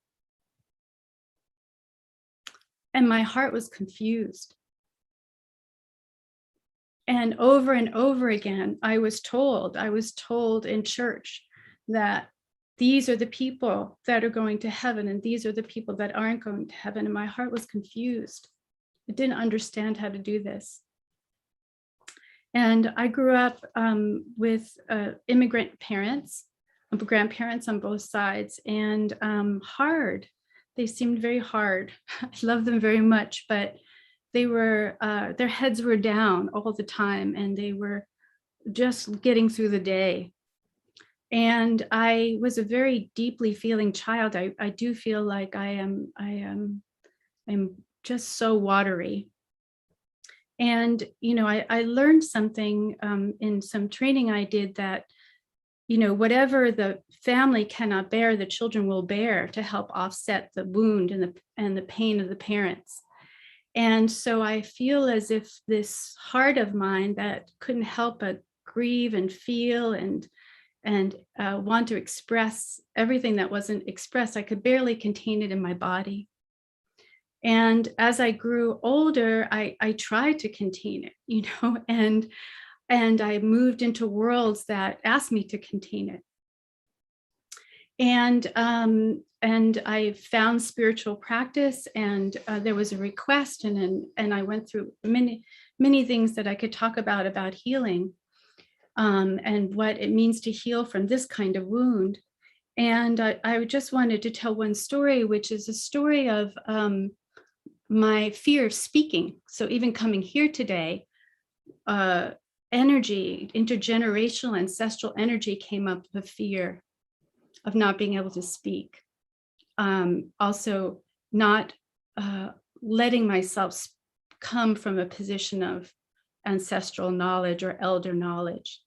And my heart was confused. And over again, I was told in church that these are the people that are going to heaven, and these are the people that aren't going to heaven. And my heart was confused. I didn't understand how to do this. And I grew up with immigrant parents, grandparents on both sides, and hard. They seemed very hard. I love them very much, but they were, their heads were down all the time, and they were just getting through the day. And I was a very deeply feeling child. I do feel like I'm just so watery. And, you know, I learned something in some training I did, that, you know, whatever the family cannot bear, the children will bear to help offset the wound and the pain of the parents. And so I feel as if this heart of mine that couldn't help but grieve and feel and want to express everything that wasn't expressed, I could barely contain it in my body. And as I grew older, I tried to contain it, you know, and I moved into worlds that asked me to contain it. And I found spiritual practice, and there was a request, and I went through many things that I could talk about healing, and what it means to heal from this kind of wound. And I just wanted to tell one story, which is a story of my fear of speaking. So even coming here today, energy, intergenerational ancestral energy came up of fear of not being able to speak. Also not letting myself come from a position of ancestral knowledge or elder knowledge.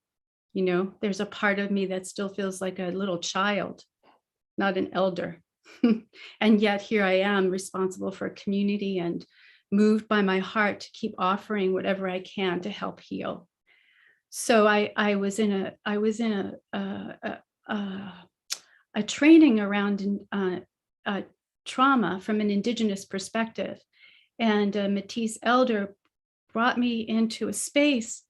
You know, there's a part of me that still feels like a little child, not an elder. And yet here I am, responsible for a community and moved by my heart to keep offering whatever I can to help heal. So I was in a training around trauma from an Indigenous perspective, and a Métis elder brought me into a space,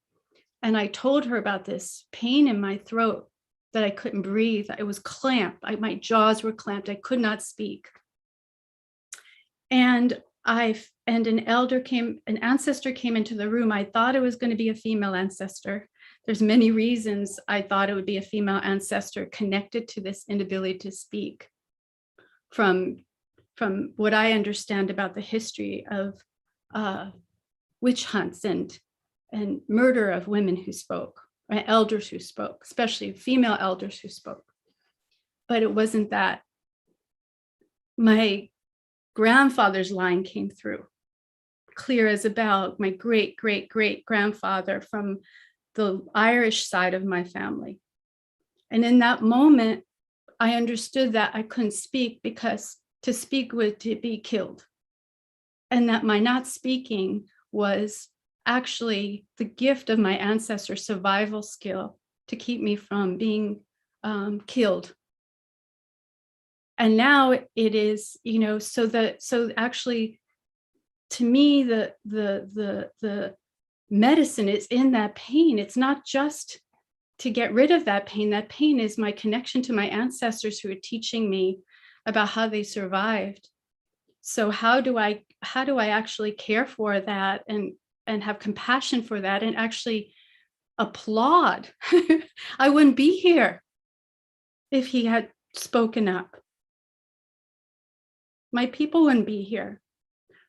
and I told her about this pain in my throat, that I couldn't breathe. It was clamped. My jaws were clamped. I could not speak. And an ancestor came into the room. I thought it was going to be a female ancestor. There's many reasons I thought it would be a female ancestor connected to this inability to speak. From what I understand about the history of witch hunts and murder of women who spoke, or elders who spoke, especially female elders who spoke. But it wasn't that. My grandfather's line came through, clear as a bell, my great, great, great grandfather from the Irish side of my family. And in that moment, I understood that I couldn't speak, because to speak was to be killed. And that my not speaking was actually the gift of my ancestors' survival skill to keep me from being killed. And now it is, you know, so actually, to me, the medicine is in that pain. It's not just to get rid of that pain. That pain is my connection to my ancestors who are teaching me about how they survived. So how do I actually care for that and have compassion for that and actually applaud? I wouldn't be here if he had spoken up. My people wouldn't be here.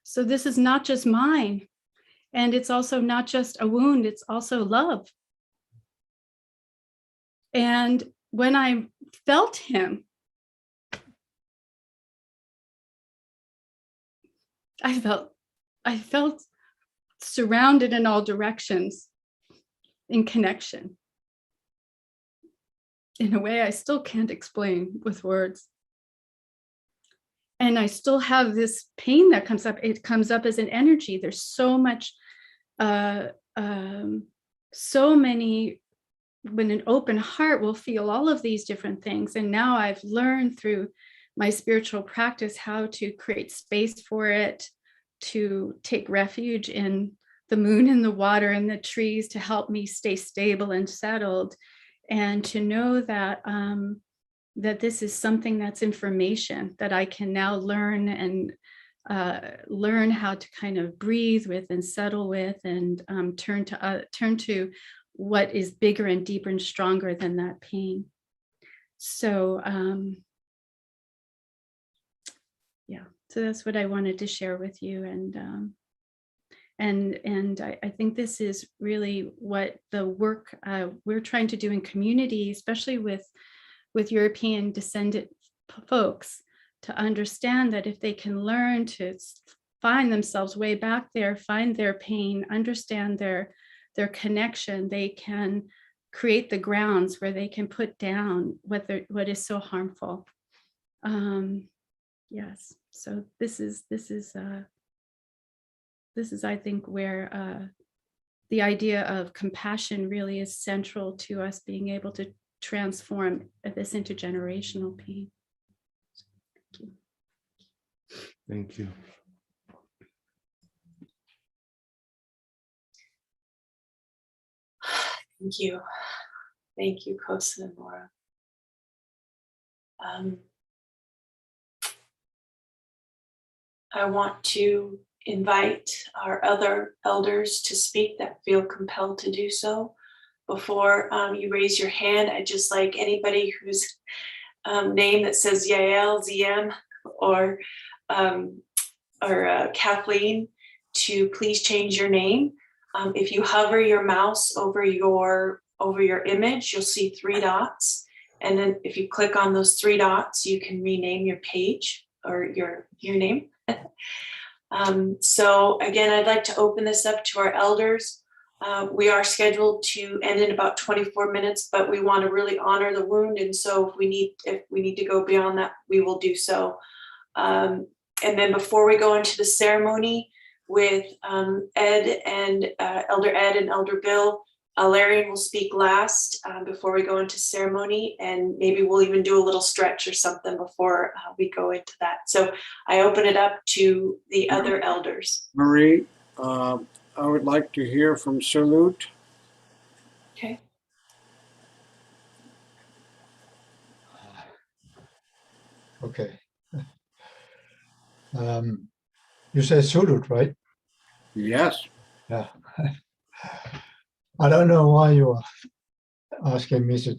So this is not just mine. And it's also not just a wound, it's also love. And when I felt him, I felt surrounded in all directions in connection, in a way I still can't explain with words. And I still have this pain that comes up. It comes up as an energy. There's so much, so many, when an open heart will feel all of these different things. And now I've learned through my spiritual practice how to create space for it, to take refuge in the moon and the water and the trees to help me stay stable and settled, and to know that that this is something that's information that I can now learn, and learn how to kind of breathe with and settle with, and turn to what is bigger and deeper and stronger than that pain. So yeah, so that's what I wanted to share with you. And I think this is really what the work we're trying to do in community, especially with European descendant folks, to understand that if they can learn to find themselves way back there, find their pain, understand their connection, they can create the grounds where they can put down what is so harmful. Yes, so this is I think where the idea of compassion really is central to us being able to transform this intergenerational pain. Thank you. Thank you. Thank you. Thank you, Kosa and Laura. I want to invite our other elders to speak that feel compelled to do so. Before you raise your hand, I'd just like anybody whose name that says Yael, ZM, or Kathleen to please change your name. If you hover your mouse over your image, you'll see 3 dots. And then if you click on those 3 dots, you can rename your page or your name. So again, I'd like to open this up to our elders. We are scheduled to end in about 24 minutes, but we want to really honor the wound. And so if we need to go beyond that, we will do so. And then before we go into the ceremony with Ed and Elder Ed and Elder Bill, Larry will speak last before we go into ceremony, and maybe we'll even do a little stretch or something before we go into that. So I open it up to the other elders. Marie, I would like to hear from Salute. Okay. Okay. You said Sulut, right? Yes. Yeah. I don't know why you are asking me to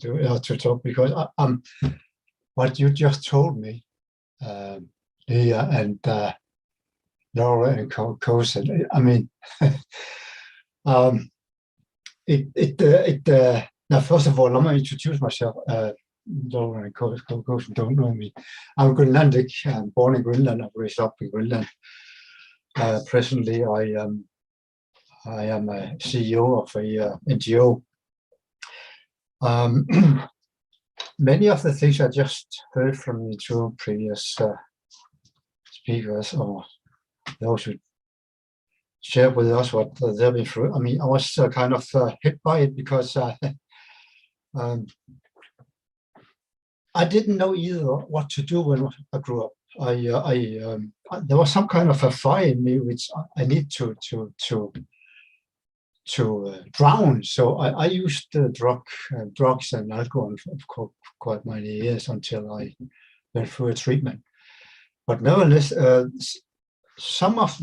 talk, because what you just told me, Leah and Laura and Kosen. I mean, now first of all, let me introduce myself. Laura and Kosen don't know me. I'm Greenlandic. I'm born in Greenland. I'm raised up in Greenland. Presently, I am a CEO of a NGO. Many of the things I just heard from the 2 previous speakers, or those who shared with us what they've been through, I mean, I was kind of hit by it, because I didn't know either what to do when I grew up. There was some kind of a fire in me which I need to drown. So I used drugs and alcohol for quite many years until I went through a treatment. But nevertheless, some of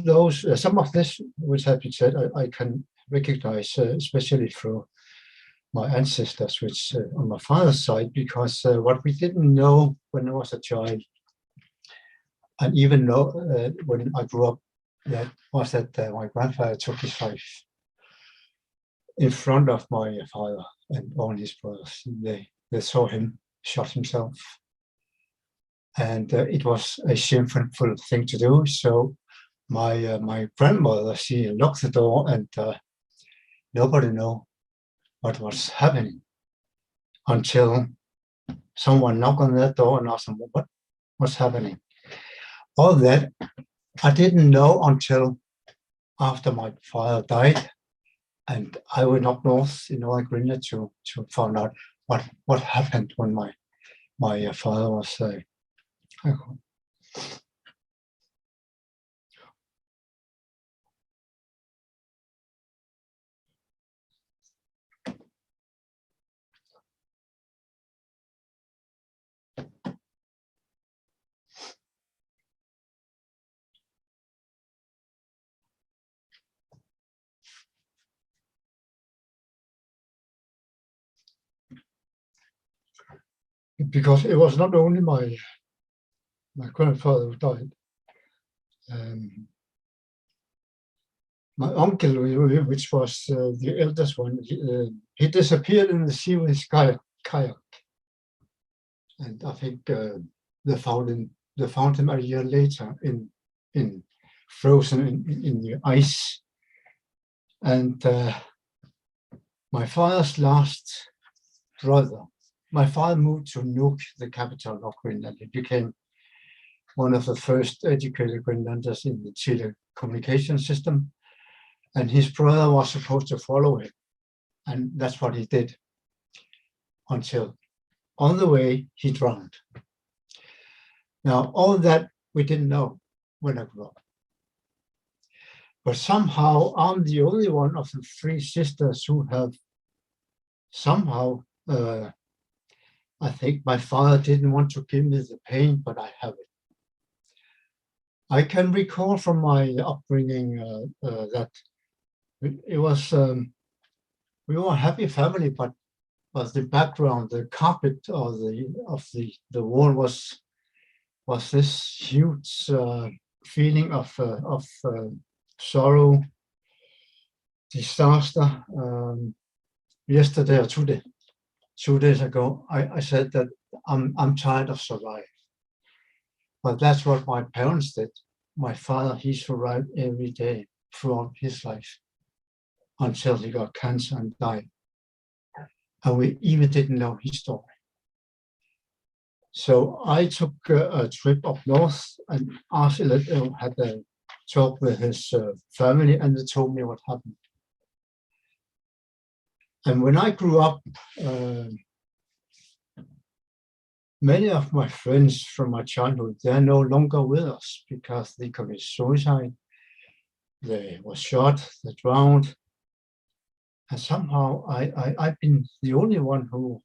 this which has been said, I can recognize, especially through my ancestors, which on my father's side, because what we didn't know when I was a child, and even though when I grew up, that was that my grandfather took his life in front of my father and all his brothers. They saw him shot himself, and it was a shameful thing to do. So my grandmother, she locked the door, and nobody knew what was happening until someone knocked on that door and asked them what was happening. All that I didn't know until after my father died, and I went up north in Northern Greenland to find out what happened when my father was because it was not only my grandfather who died. My uncle, which was the eldest one, he disappeared in the sea with his kayak, and I think they found him a year later in frozen in the ice. And my father's last brother, my father moved to Nuuk, the capital of Greenland. He became one of the first educated Greenlanders in the telecommunication system. And his brother was supposed to follow him. And that's what he did, until on the way he drowned. Now, all that we didn't know when I grew up. But somehow I'm the only one of the 3 sisters who have somehow I think my father didn't want to give me the pain, but I have it. I can recall from my upbringing that it was, we were a happy family, but the background, the carpet or the wall was this huge feeling of sorrow, disaster. Yesterday or 2 days ago, I said that I'm tired of surviving. But that's what my parents did. My father, he survived every day throughout his life until he got cancer and died. And we even didn't know his story. So I took a trip up north and had a talk with his family, and they told me what happened. And when I grew up, many of my friends from my childhood, they're no longer with us because they committed suicide, they were shot, they drowned. And somehow I've been the only one who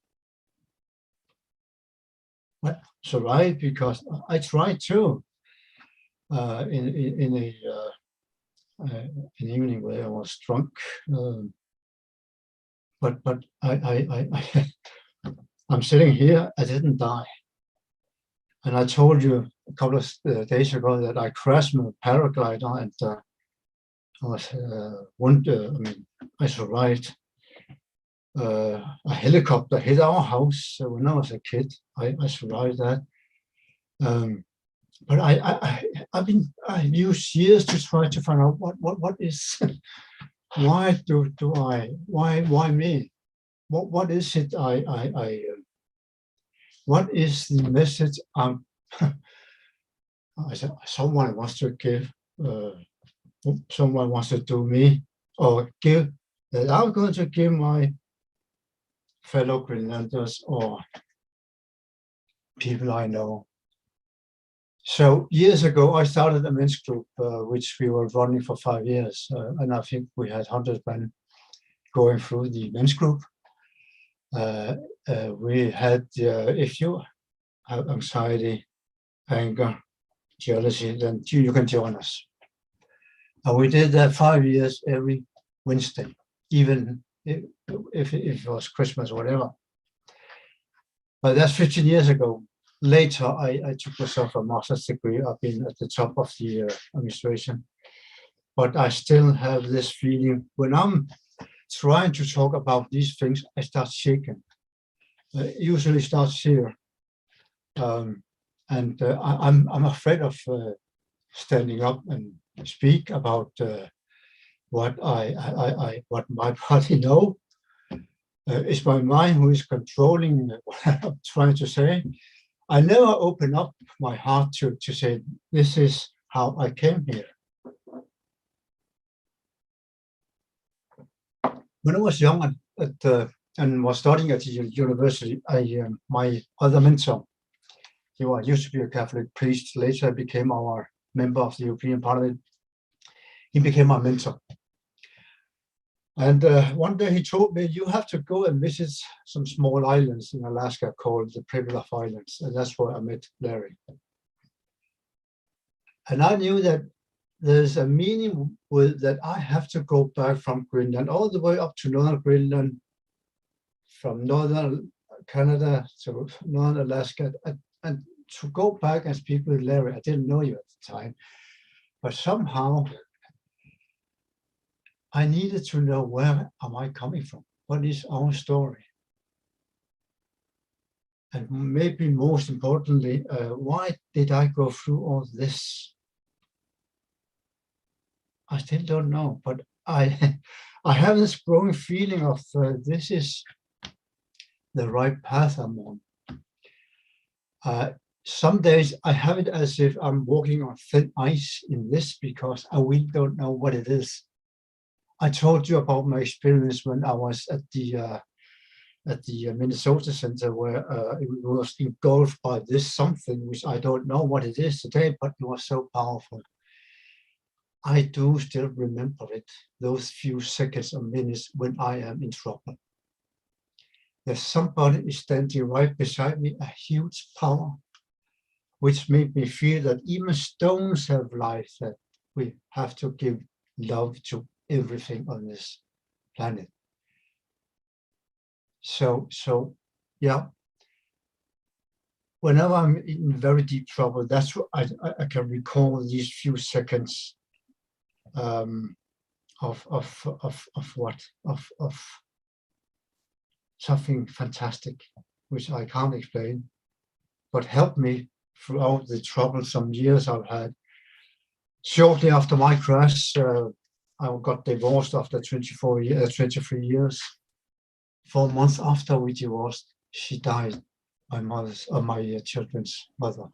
survived, because I tried to in an evening where I was drunk. But I'm sitting here, I didn't die. And I told you a couple of days ago that I crashed my paraglider and I was I survived. A helicopter hit our house when I was a kid. I survived that. But I've used years to try to find out what is why why me? What is it what is the message someone wants to give, someone wants to do me, or give, that I'm going to give my fellow Greenlanders or people I know. So years ago, I started a men's group, which we were running for 5 years. And I think we had 100 men going through the men's group. We had, if you have anxiety, anger, jealousy, then you can join us. And we did that 5 years every Wednesday, even if it was Christmas or whatever. But that's 15 years ago. Later, I took myself a master's degree. I've been at the top of the administration. But I still have this feeling when I'm trying to talk about these things, I start shaking. It usually starts here. I'm afraid of standing up and speak about what what my party know. It's my mind who is controlling what I'm trying to say. I never open up my heart to say, this is how I came here. When I was young and was studying at the university, my other mentor, he used to be a Catholic priest, later became our member of the European Parliament. He became my mentor. And one day he told me, you have to go and visit some small islands in Alaska called the Pribilof Islands. And that's where I met Larry. And I knew that there's a meaning with that I have to go back from Greenland all the way up to northern Greenland, from northern Canada to northern Alaska, and to go back and speak with Larry. I didn't know you at the time, but somehow I needed to know, where am I coming from? What is our story? And maybe most importantly, why did I go through all this? I still don't know, but I have this growing feeling of this is the right path I'm on. Some days I have it as if I'm walking on thin ice in this, because I really don't know what it is. I told you about my experience when I was at the Minnesota Center, where it was engulfed by this something, which I don't know what it is today, but it was so powerful. I do still remember it, those few seconds or minutes when I am in trouble. there's somebody standing right beside me, a huge power, which made me feel that even stones have life, that we have to give love to everything on this planet. So yeah, whenever I'm in very deep trouble, that's what I can recall these few seconds of something fantastic, which I can't explain, but helped me throughout the troublesome years I've had. Shortly after my crash, I got divorced after 23 years. 4 months after we divorced, she died, my children's mother,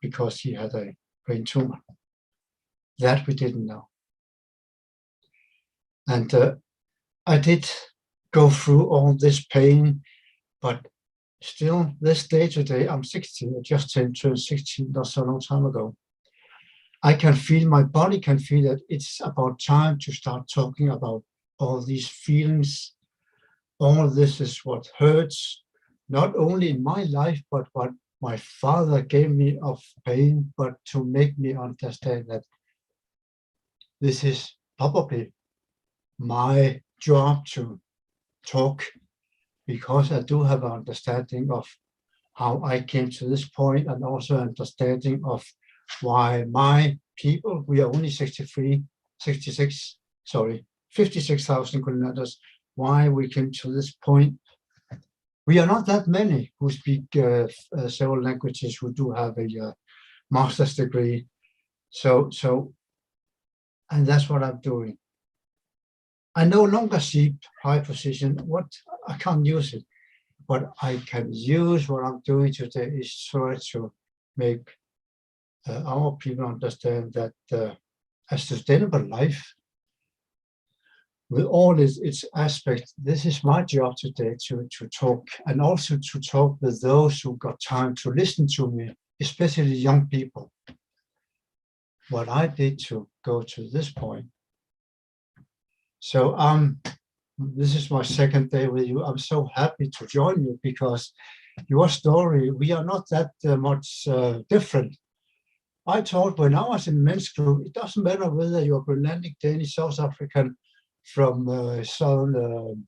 because she had a brain tumor. That we didn't know. And I did go through all this pain, but still this day today, I'm 16, I just turned 16 not so long time ago. I can feel, my body can feel that it's about time to start talking about all these feelings. All this is what hurts, not only in my life, but what my father gave me of pain, but to make me understand that this is probably my job to talk, because I do have an understanding of how I came to this point, and also understanding of why my people, we are only 56,000 Greenlanders, why we came to this point. We are not that many who speak several languages, who do have a master's degree. And that's what I'm doing. I no longer seek high position. I can't use it. What I can use, what I'm doing today, is try to make our people understand that a sustainable life, with all its aspects, this is my job today, to talk, and also to talk with those who got time to listen to me, especially young people. What I did to go to this point. So this is my second day with you. I'm so happy to join you, because your story, we are not that much different. I thought when I was in men's group, it doesn't matter whether you're Greenlandic, Danish, South African, from Southern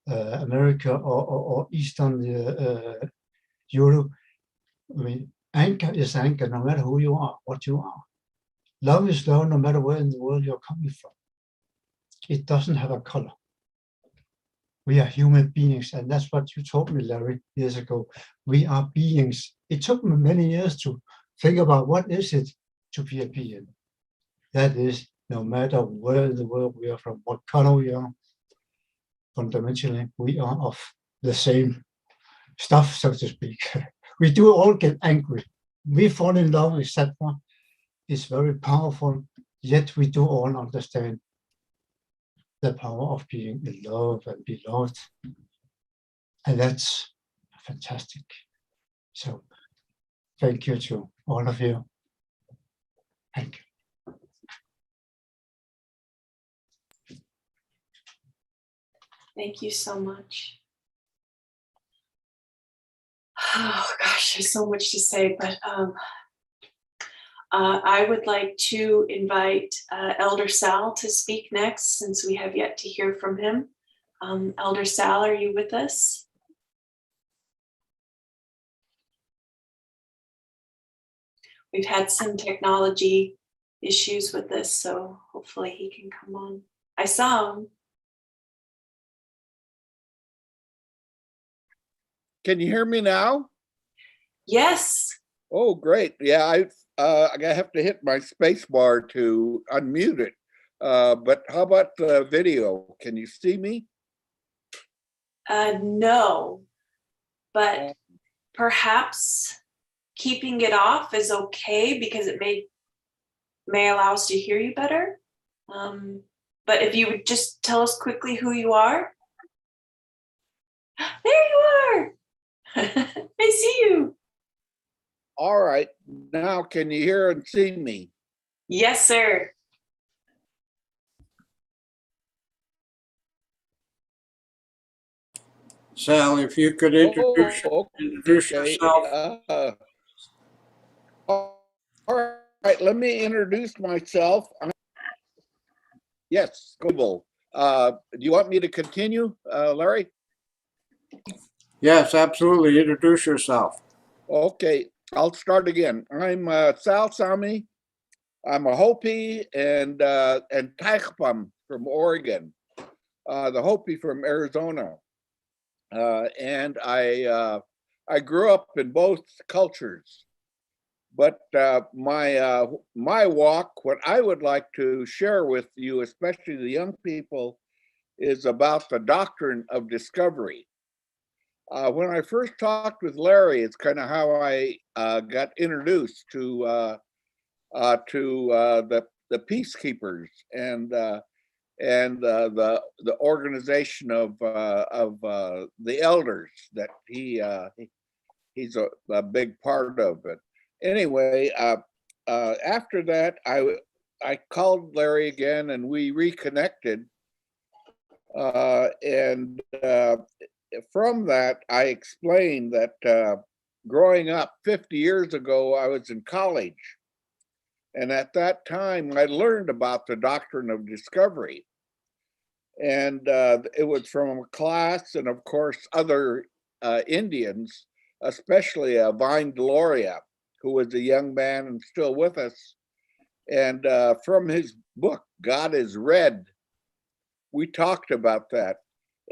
America or Eastern Europe. I mean, anchor is anchor, no matter who you are, what you are. Love is love, no matter where in the world you're coming from. It doesn't have a color. We are human beings, and that's what you told me, Larry, years ago. We are beings. It took me many years to think about what is it to be a being. That is, no matter where in the world we are from, what color we are, fundamentally, we are of the same stuff, so to speak. We do all get angry. We fall in love, etc. It's very powerful, yet we do all understand the power of being in love and beloved. And that's fantastic. So thank you to all of you. Thank you. Thank you so much. Oh gosh, there's so much to say, but I would like to invite Elder Sal to speak next, since we have yet to hear from him. Elder Sal, are you with us? We've had some technology issues with this, so hopefully he can come on. I saw him. Can you hear me now? Yes. Oh, great. Yeah, I have to hit my space bar to unmute it. But how about the video? Can you see me? No, but perhaps keeping it off is okay, because it may allow us to hear you better. But if you would just tell us quickly who you are. There you are. I see you. All right. Now, can you hear and see me? Yes, sir. Sal, if you could introduce Okay. yourself. All right, let me introduce myself. Yes, Google. Do you want me to continue, Larry? Yes, absolutely. Introduce yourself. Okay, I'll start again. I'm Sal Sami. I'm a Hopi and Taichpam from Oregon, the Hopi from Arizona, and I grew up in both cultures. But my walk, what I would like to share with you, especially the young people, is about the doctrine of discovery. When I first talked with Larry, it's kind of how I got introduced to the peacekeepers and the organization of the elders that he's a big part of it. Anyway, after that, I called Larry again and we reconnected. And from that, I explained that growing up 50 years ago, I was in college. And at that time, I learned about the doctrine of discovery. And it was from a class and, of course, other Indians, especially Vine Deloria, who was a young man and still with us. And from his book, God is Red, we talked about that.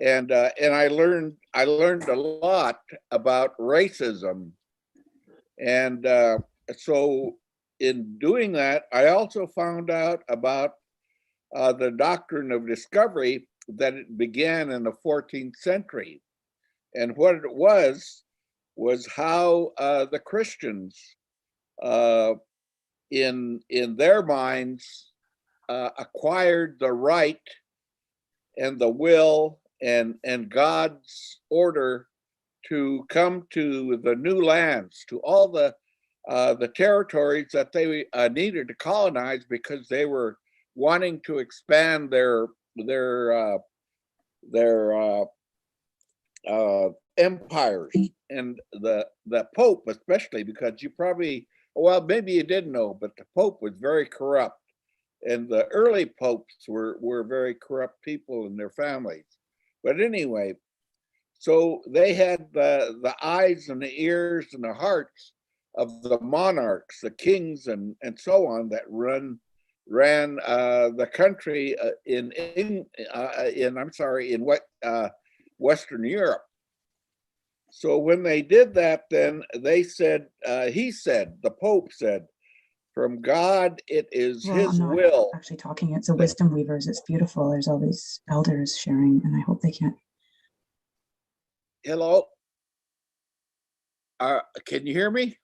And I learned a lot about racism. And so in doing that, I also found out about the doctrine of discovery, that it began in the 14th century. And what it was how the Christians, in their minds, acquired the right and the will and God's order to come to the new lands, to all the territories that they needed to colonize, because they were wanting to expand their empires. And the Pope, especially, because you probably, well, maybe you didn't know, but the Pope was very corrupt, and the early popes were very corrupt people and their families. But anyway, so they had the eyes and the ears and the hearts of the monarchs, the kings, and so on, that ran the country in Western Europe. So when they did that, then they said, the Pope said, from God, it is his I'm not will. actually talking. It's a wisdom weavers. It's beautiful. There's all these elders sharing, and I hope they can't. Hello? Can you hear me?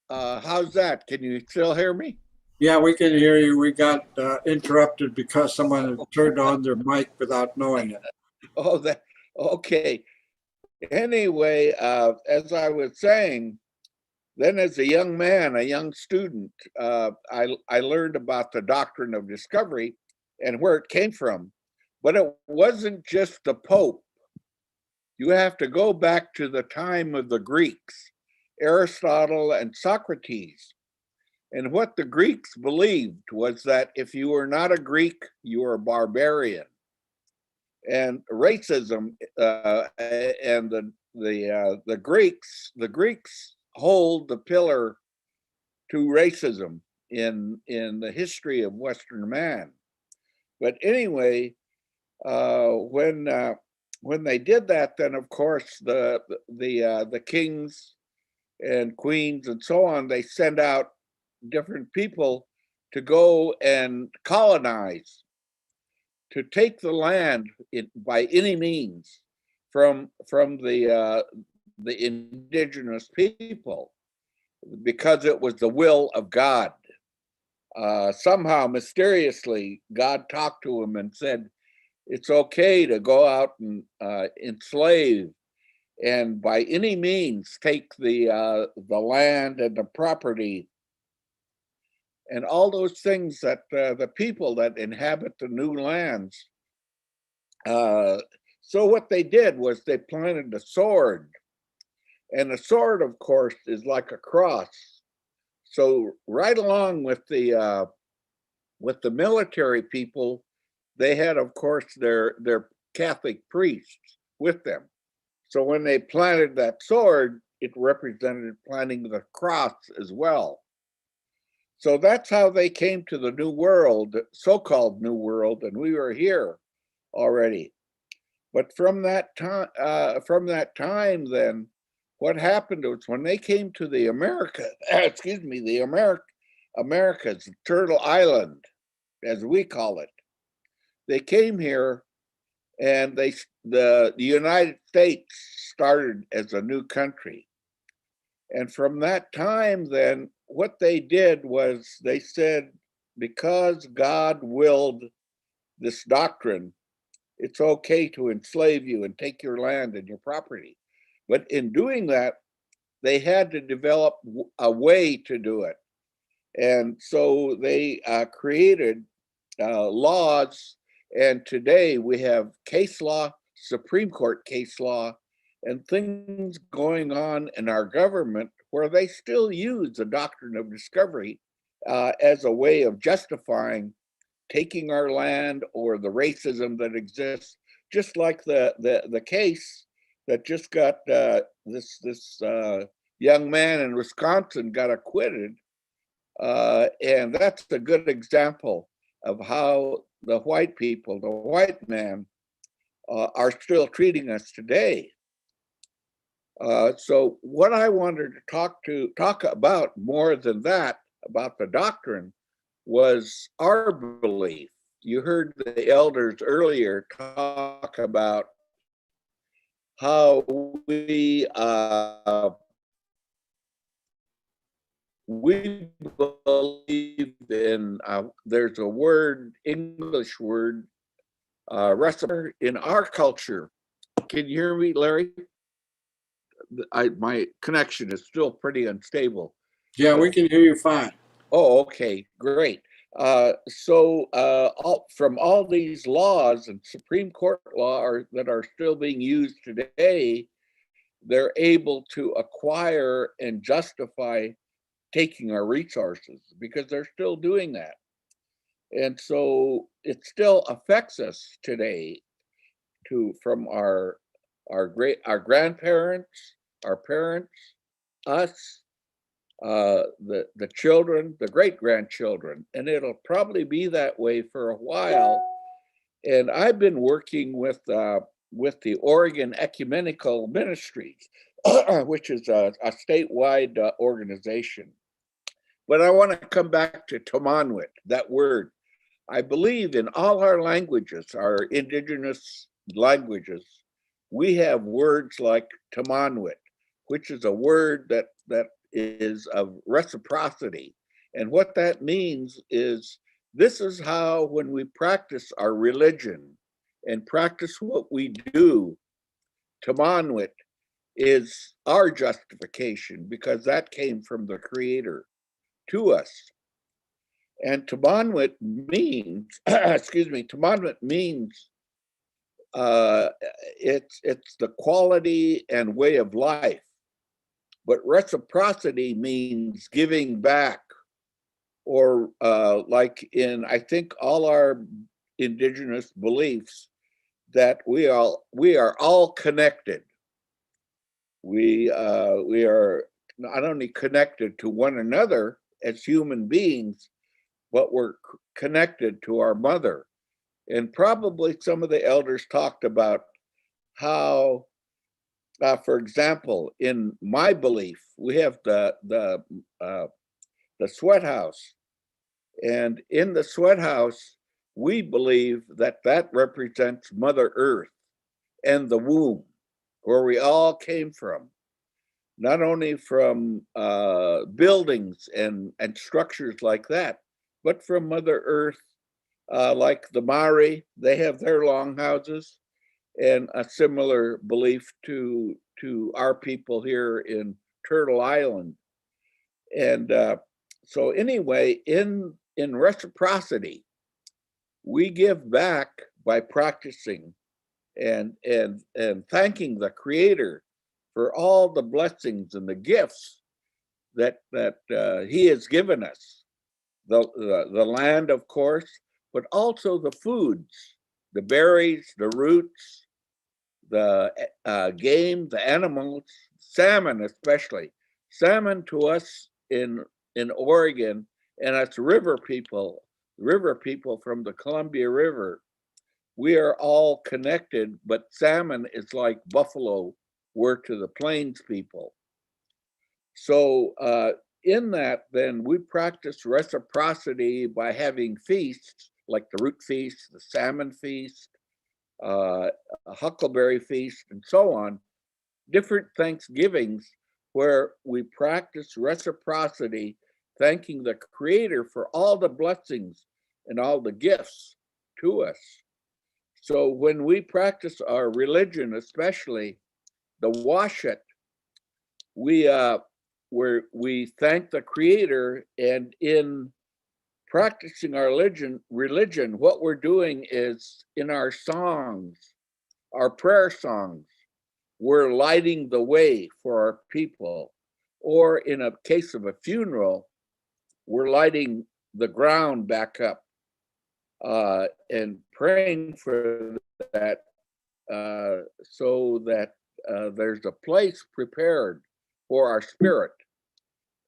How's that? Can you still hear me? Yeah, we can hear you. We got interrupted because someone had turned on their mic without knowing it. Oh, okay. Anyway, as I was saying, then as a young man, a young student, I learned about the doctrine of discovery and where it came from. But it wasn't just the Pope. You have to go back to the time of the Greeks, Aristotle and Socrates. And what the Greeks believed was that if you were not a Greek, you were a barbarian. And racism and the Greeks hold the pillar to racism in the history of Western man. But anyway, when they did that, then of course the kings and queens and so on, they send out different people to go and colonize, to take the land by any means from the indigenous people, because it was the will of God. Somehow, mysteriously, God talked to him and said, it's okay to go out and enslave and by any means take the land and the property and all those things that the people that inhabit the new lands So what they did was they planted a sword, and a sword, of course, is like a cross. So right along with the military people, they had, of course, their Catholic priests with them. So when they planted that sword, it represented planting the cross as well. So that's how they came to the New World, so-called New World, and we were here already. But from that time, then, what happened was when they came to the Americas, Turtle Island, as we call it, they came here, and the United States started as a new country. And from that time, then, what they did was they said, because God willed this doctrine, it's okay to enslave you and take your land and your property. But in doing that, they had to develop a way to do it. And so they created laws. And today we have case law, Supreme Court case law, and things going on in our government where they still use the doctrine of discovery as a way of justifying taking our land or the racism that exists, just like the case that just got this young man in Wisconsin got acquitted. And that's a good example of how the white people, the white man, are still treating us today. So what I wanted to talk about more than that, about the doctrine, was our belief. You heard the elders earlier talk about how we believe in, there's a word, English word, recipe in our culture. Can you hear me, Larry? My connection is still pretty unstable. Yeah, we can hear you fine. Oh, okay, great. From all these laws and Supreme Court law that are still being used today, they're able to acquire and justify taking our resources because they're still doing that. And so it still affects us today from our grandparents, our parents, us, the children, the great-grandchildren, and it'll probably be that way for a while. And I've been working with the Oregon Ecumenical Ministries, which is a statewide organization. But I want to come back to Tamanwit, that word. I believe in all our languages, our indigenous languages, we have words like Tamanwit, which is a word that is of reciprocity. And what that means is this is how, when we practice our religion and practice what we do, Tamanwit is our justification because that came from the Creator to us. And Tamanwit means, Tamanwit means it's the quality and way of life. But reciprocity means giving back, or like in, I think, all our indigenous beliefs, that we are all connected. We are not only connected to one another as human beings, but we're connected to our mother. And probably some of the elders talked about how, for example, in my belief, we have the sweat house. And in the sweat house, we believe that represents Mother Earth and the womb, where we all came from. Not only from buildings and structures like that, but from Mother Earth, like the Maori, they have their longhouses, and a similar belief to our people here in Turtle Island. And so anyway, in reciprocity, we give back by practicing and thanking the Creator for all the blessings and the gifts that He has given us. The land, of course, but also the foods, the berries, the roots, the game, the animals, salmon especially. Salmon to us in Oregon, and us river people from the Columbia River, we are all connected, but salmon is like buffalo were to the plains people. So in that, then we practice reciprocity by having feasts like the root feast, the salmon feast, a huckleberry feast, and so on, different Thanksgivings where we practice reciprocity, thanking the Creator for all the blessings and all the gifts to us. So when we practice our religion, especially the Washet, we thank the Creator, and in practicing our religion, what we're doing is in our songs, our prayer songs, we're lighting the way for our people. Or in a case of a funeral, we're lighting the ground back up and praying for that so that there's a place prepared for our spirit.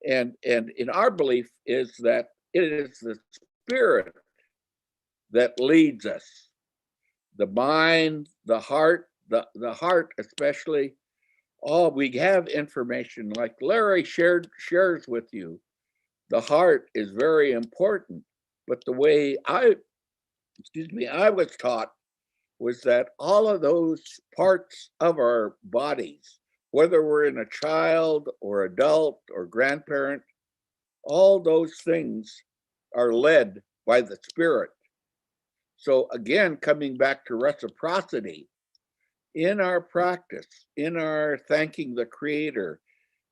And in our belief is that it is the spirit that leads us. The mind, the heart, the heart especially. Oh, we have information like Larry shares with you. The heart is very important, but the way I was taught was that all of those parts of our bodies, whether we're in a child or adult or grandparent, all those things are led by the Spirit. So again, coming back to reciprocity, in our practice, in our thanking the Creator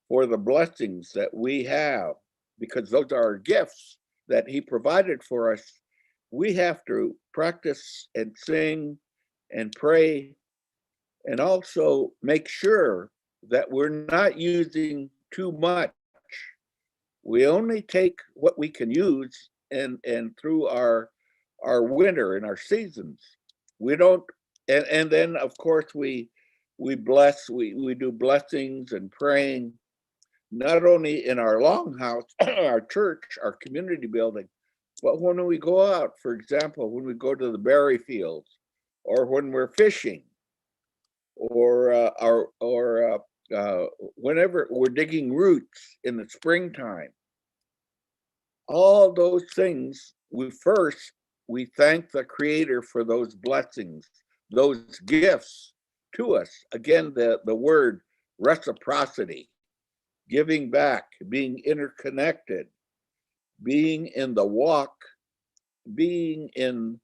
for the blessings that we have, because those are our gifts that He provided for us, we have to practice and sing and pray, and also make sure that we're not using too much. We only take what we can use and through our winter and our seasons. We don't, and then of course we bless, we do blessings and praying, not only in our longhouse, our church, our community building, but when we go out, for example, when we go to the berry fields, or when we're fishing, or whenever we're digging roots in the springtime. All those things, we thank the Creator for those blessings, those gifts to us. Again, the word reciprocity, giving back, being interconnected, being in the walk, being in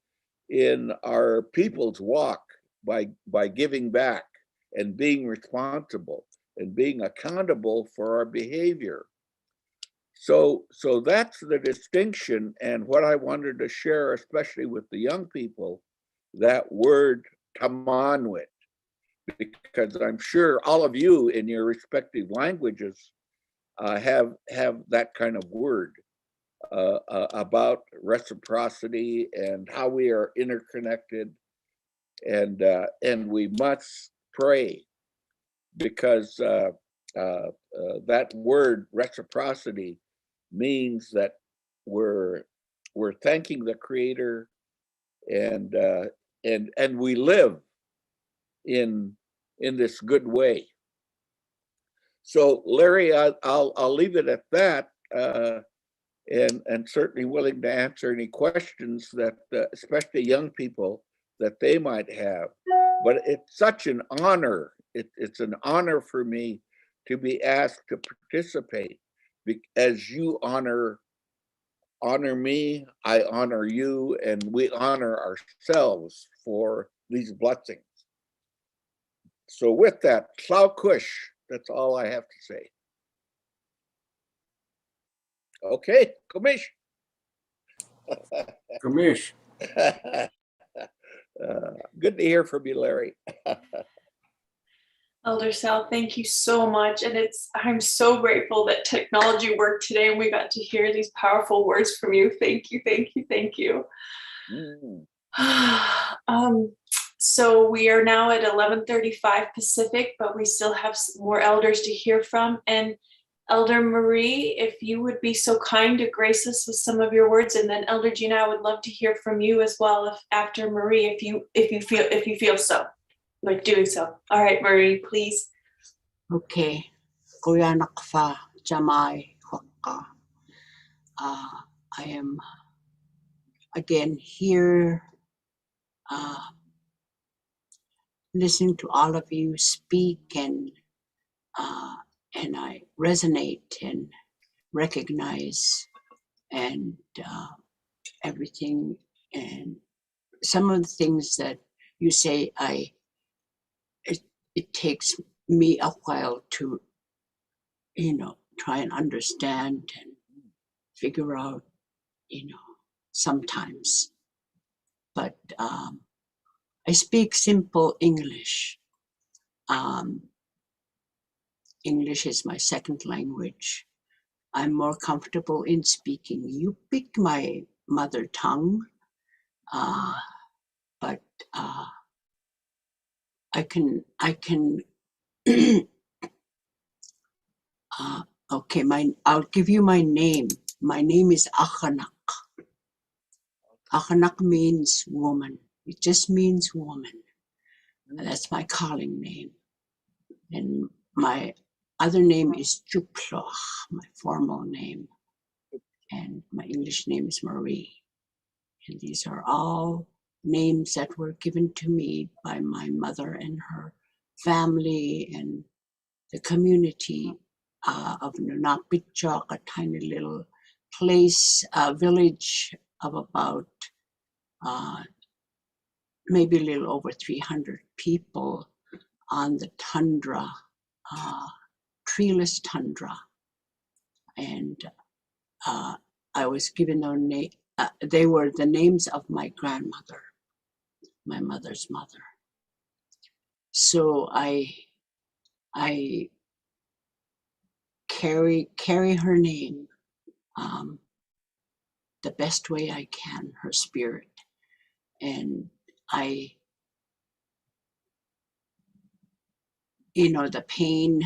our people's walk by giving back and being responsible and being accountable for our behavior. So that's the distinction, and what I wanted to share, especially with the young people, that word tamanwit, because I'm sure all of you in your respective languages have that kind of word about reciprocity and how we are interconnected, and we must pray, because that word reciprocity means that we're thanking the Creator, and we live in this good way. So Larry, I'll leave it at that, and certainly willing to answer any questions that especially young people that they might have. But it's such an honor. It's an honor for me to be asked to participate, as you honor me, I honor you, and we honor ourselves for these blessings. So with that, Tlau Kush, that's all I have to say. Okay, Komish. Kamish. Good to hear from you, Larry. Elder Sal, thank you so much. And I'm so grateful that technology worked today and we got to hear these powerful words from you. Thank you, thank you, thank you. So we are now at 11:35 Pacific, but we still have more elders to hear from. And Elder Marie, if you would be so kind to grace us with some of your words, and then Elder Gina, I would love to hear from you as well. If after Marie, if you feel so like doing so. All right, Marie, please. Okay. Kuya nakfa jamai hokka. I am again here listening to all of you speak, and I resonate and recognize and everything, and some of the things that you say, it takes me a while to try and understand and figure out sometimes, but I speak simple English. English is my second language. I'm more comfortable in speaking Yupik, my mother tongue, but I can okay, I'll give you my name. My name is Achanak. Achanak means woman. It just means woman. That's my calling name. And my other name is Juploch, my formal name. And my English name is Marie. And these are all names that were given to me by my mother and her family and the community of Nunapitchok, a tiny little place, a village of about maybe a little over 300 people on the tundra, treeless tundra. And I was given their name. They were the names of my grandmother, my mother's mother. So I carry her name the best way I can, her spirit. And the pain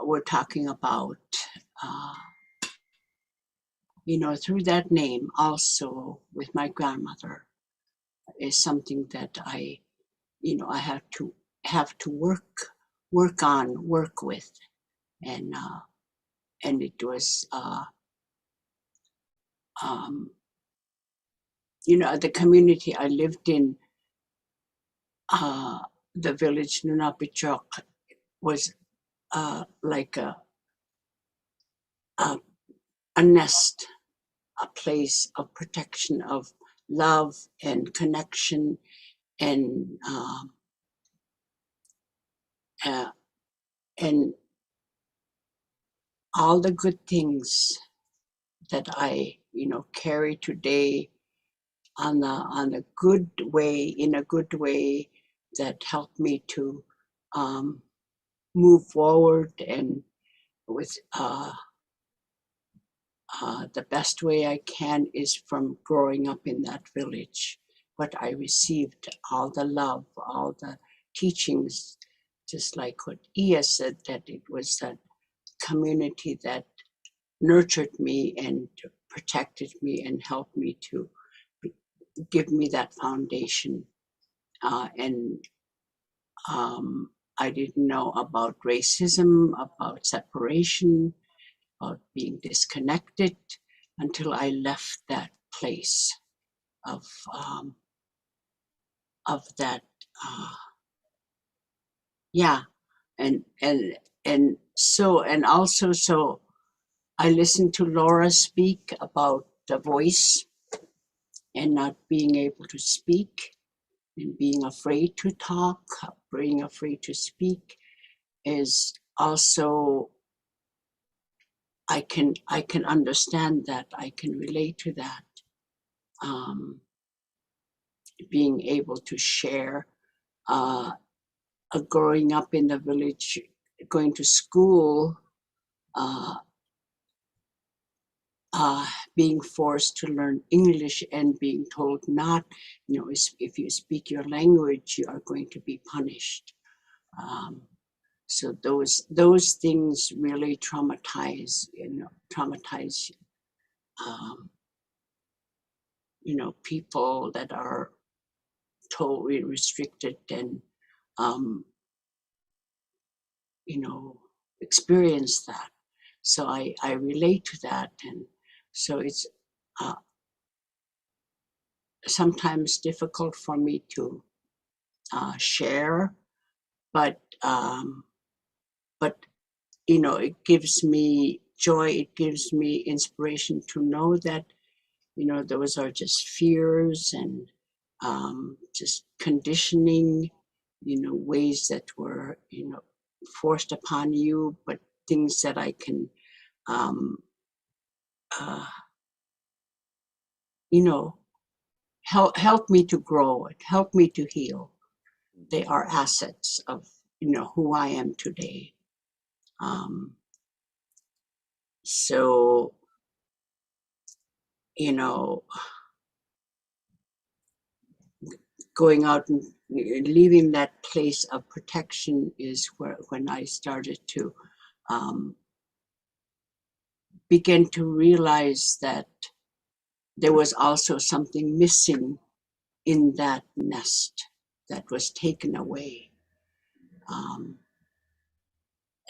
we're talking about, through that name also with my grandmother is something that I have to work with. And it was, the community I lived in, the village Nunapichok was like a nest, a place of protection, of love and connection, and all the good things that I carry today on a good way, in a good way, that helped me to move forward and with the best way I can is from growing up in that village. But I received all the love, all the teachings, just like what Ia said, that it was that community that nurtured me and protected me and helped me to give me that foundation. And I didn't know about racism, about separation, about being disconnected until I left that place of that, and also, so I listened to Laura speak about the voice and not being able to speak and being afraid to talk, being afraid to speak is also, I can understand that, I can relate to that. being able to share, growing up in the village, going to school, being forced to learn English and being told not, if you speak your language, you are going to be punished. So those things really traumatize, people that are totally restricted and, experience that. So I relate to that. And so it's sometimes difficult for me to share, but it gives me joy, it gives me inspiration to know that, those are just fears and just conditioning, ways that were, forced upon you, but things that I can, help me to grow, help me to heal. They are assets of, who I am today. So, going out and leaving that place of protection is when I started to begin to realize that there was also something missing in that nest that was taken away.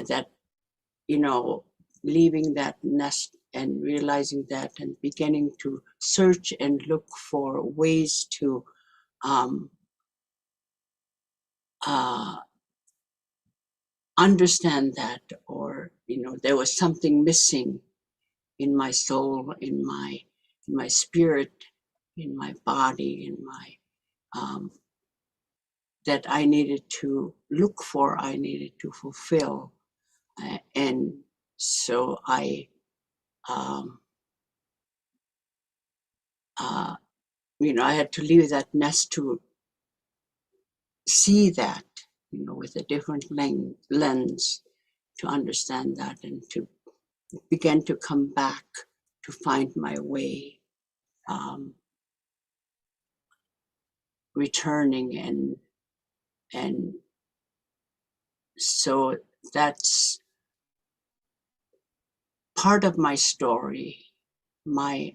That, leaving that nest and realizing that and beginning to search and look for ways to understand that, or there was something missing in my soul, in my spirit, in my body, in my that I needed to look for, I needed to fulfill. And so I I had to leave that nest to see that, with a different lens, to understand that and to begin to come back to find my way, returning, and so that's part of my story, my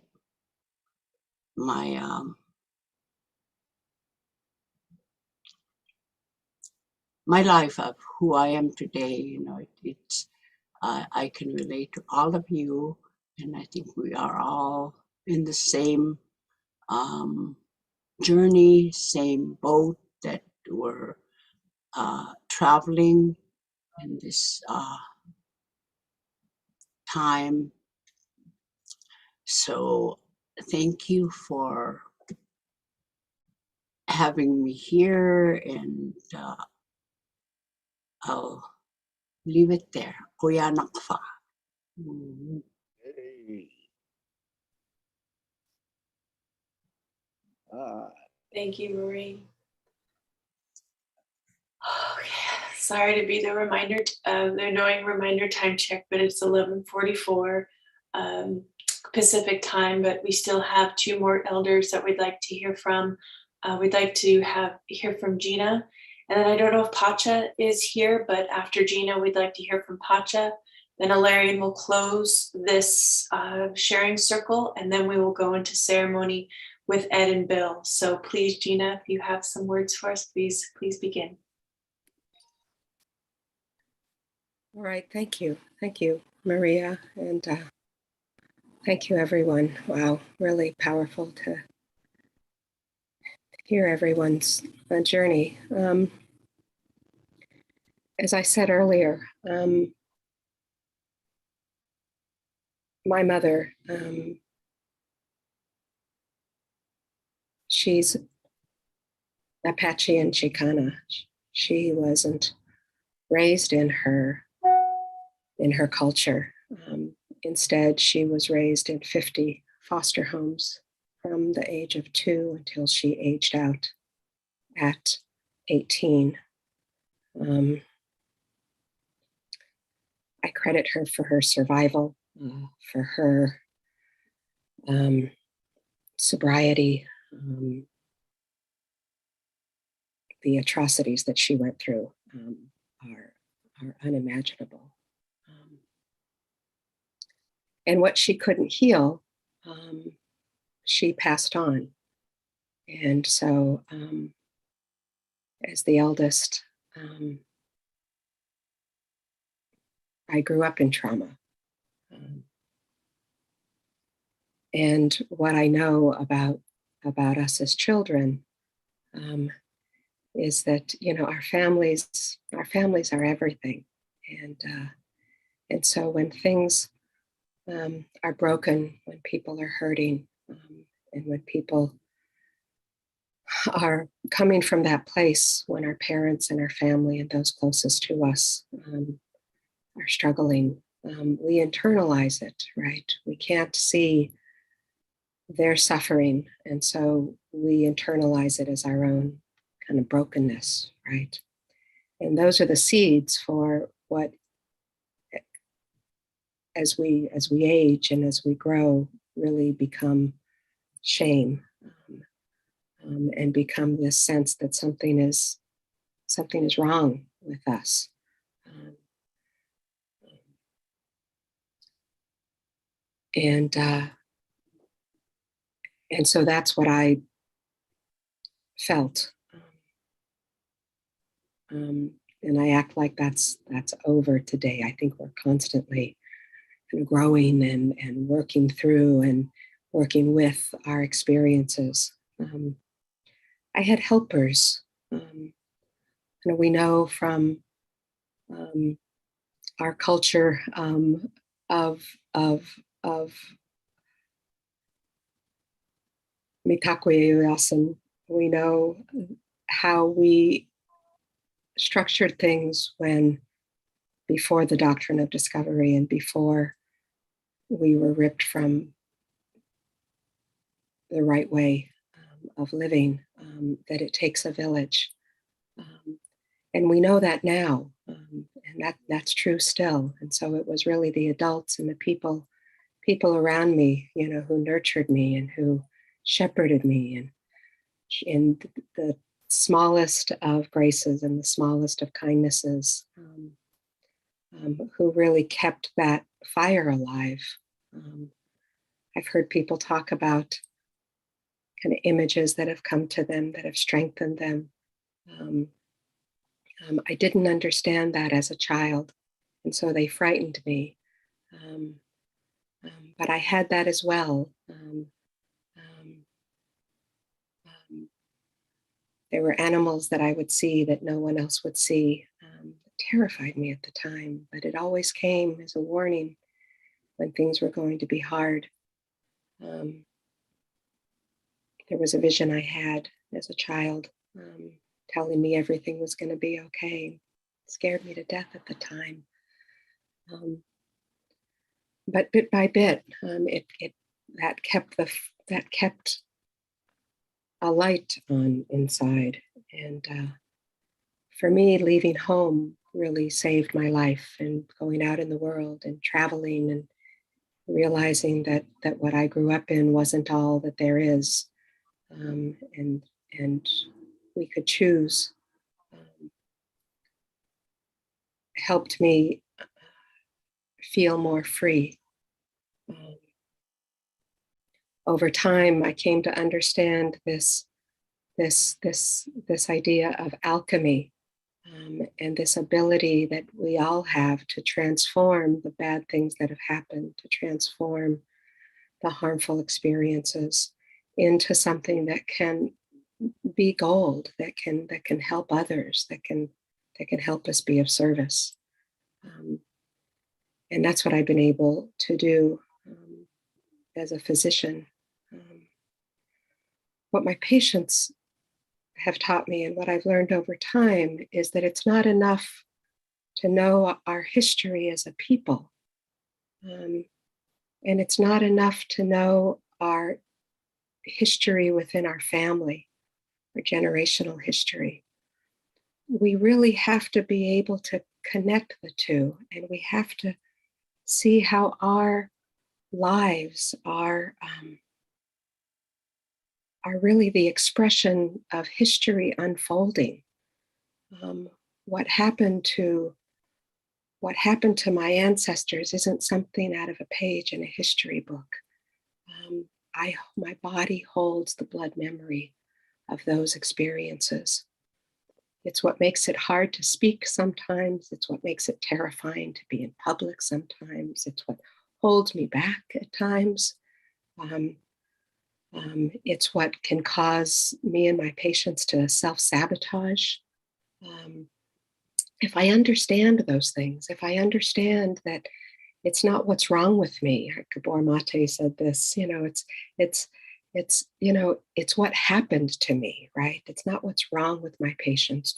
life of who I am today. It's I can relate to all of you, and I think we are all in the same journey, same boat that we're traveling in this time. So thank you for having me here, and I'll leave it there. Kuya Nakfa. Hey. Thank you, Marie. Okay, sorry to be the the annoying reminder time check, but it's 11:44 Pacific time, but we still have two more elders that we'd like to hear from. We'd like to hear from Gina, and then I don't know if Pacha is here, but after Gina, we'd like to hear from Pacha. Then Alarian will close this sharing circle, and then we will go into ceremony with Ed and Bill. So please, Gina, if you have some words for us, please begin. All right, thank you, Maria, and thank you, everyone. Wow, really powerful to hear everyone's journey. As I said earlier, my mother, she's Apache and Chicana. She wasn't raised in her culture. Instead, she was raised in 50 foster homes from the age of 2 until she aged out at 18. I credit her for her survival, for her sobriety, the atrocities that she went through are unimaginable. And what she couldn't heal, she passed on. And so, as the eldest, I grew up in trauma. And what I know about us as children is that, you know, our families are everything. And so when things are broken, when people are hurting, and when people are coming from that place, when our parents and our family and those closest to us are struggling, we internalize it, right? We can't see their suffering, and so we internalize it as our own kind of brokenness, right? And those are the seeds for what, as we age and as we grow, really become shame, and become this sense that something is wrong with us. And so that's what I felt. And I act like that's over today. I think we're constantly kind of growing and working through and working with our experiences. I had helpers. We know from our culture of Mitakuye, we know how we structured things when, before the Doctrine of Discovery and before we were ripped from the right way of living, that it takes a village. And we know that now, and that's true still. And so it was really the adults and the people around me, you know, who nurtured me and who shepherded me, and in the smallest of graces and the smallest of kindnesses, who really kept that fire alive. I've heard people talk about kind of images that have come to them that have strengthened them. I didn't understand that as a child, and so they frightened me. But I had that as well. There were animals that I would see that no one else would see. It terrified me at the time, but it always came as a warning when things were going to be hard. There was a vision I had as a child telling me everything was going to be okay. It scared me to death at the time. But bit by bit, that kept a light on inside. And for me, leaving home really saved my life, and going out in the world and traveling and realizing that what I grew up in wasn't all that there is. And we could choose, helped me feel more free. Over time, I came to understand this idea of alchemy, and this ability that we all have to transform the bad things that have happened, to transform the harmful experiences into something that can be gold, that can help others, that can help us be of service. And that's what I've been able to do as a physician. What my patients have taught me and what I've learned over time is that it's not enough to know our history as a people. And it's not enough to know our history within our family, our generational history. We really have to be able to connect the two, and we have to see how our lives are really the expression of history unfolding. What happened to my ancestors isn't something out of a page in a history book. My body holds the blood memory of those experiences. It's what makes it hard to speak sometimes. It's what makes it terrifying to be in public sometimes. It's what holds me back at times. It's what can cause me and my patients to self-sabotage. If I understand those things, if I understand that it's not what's wrong with me, Gabor Mate said this, it's what happened to me, right? It's not what's wrong with my patients.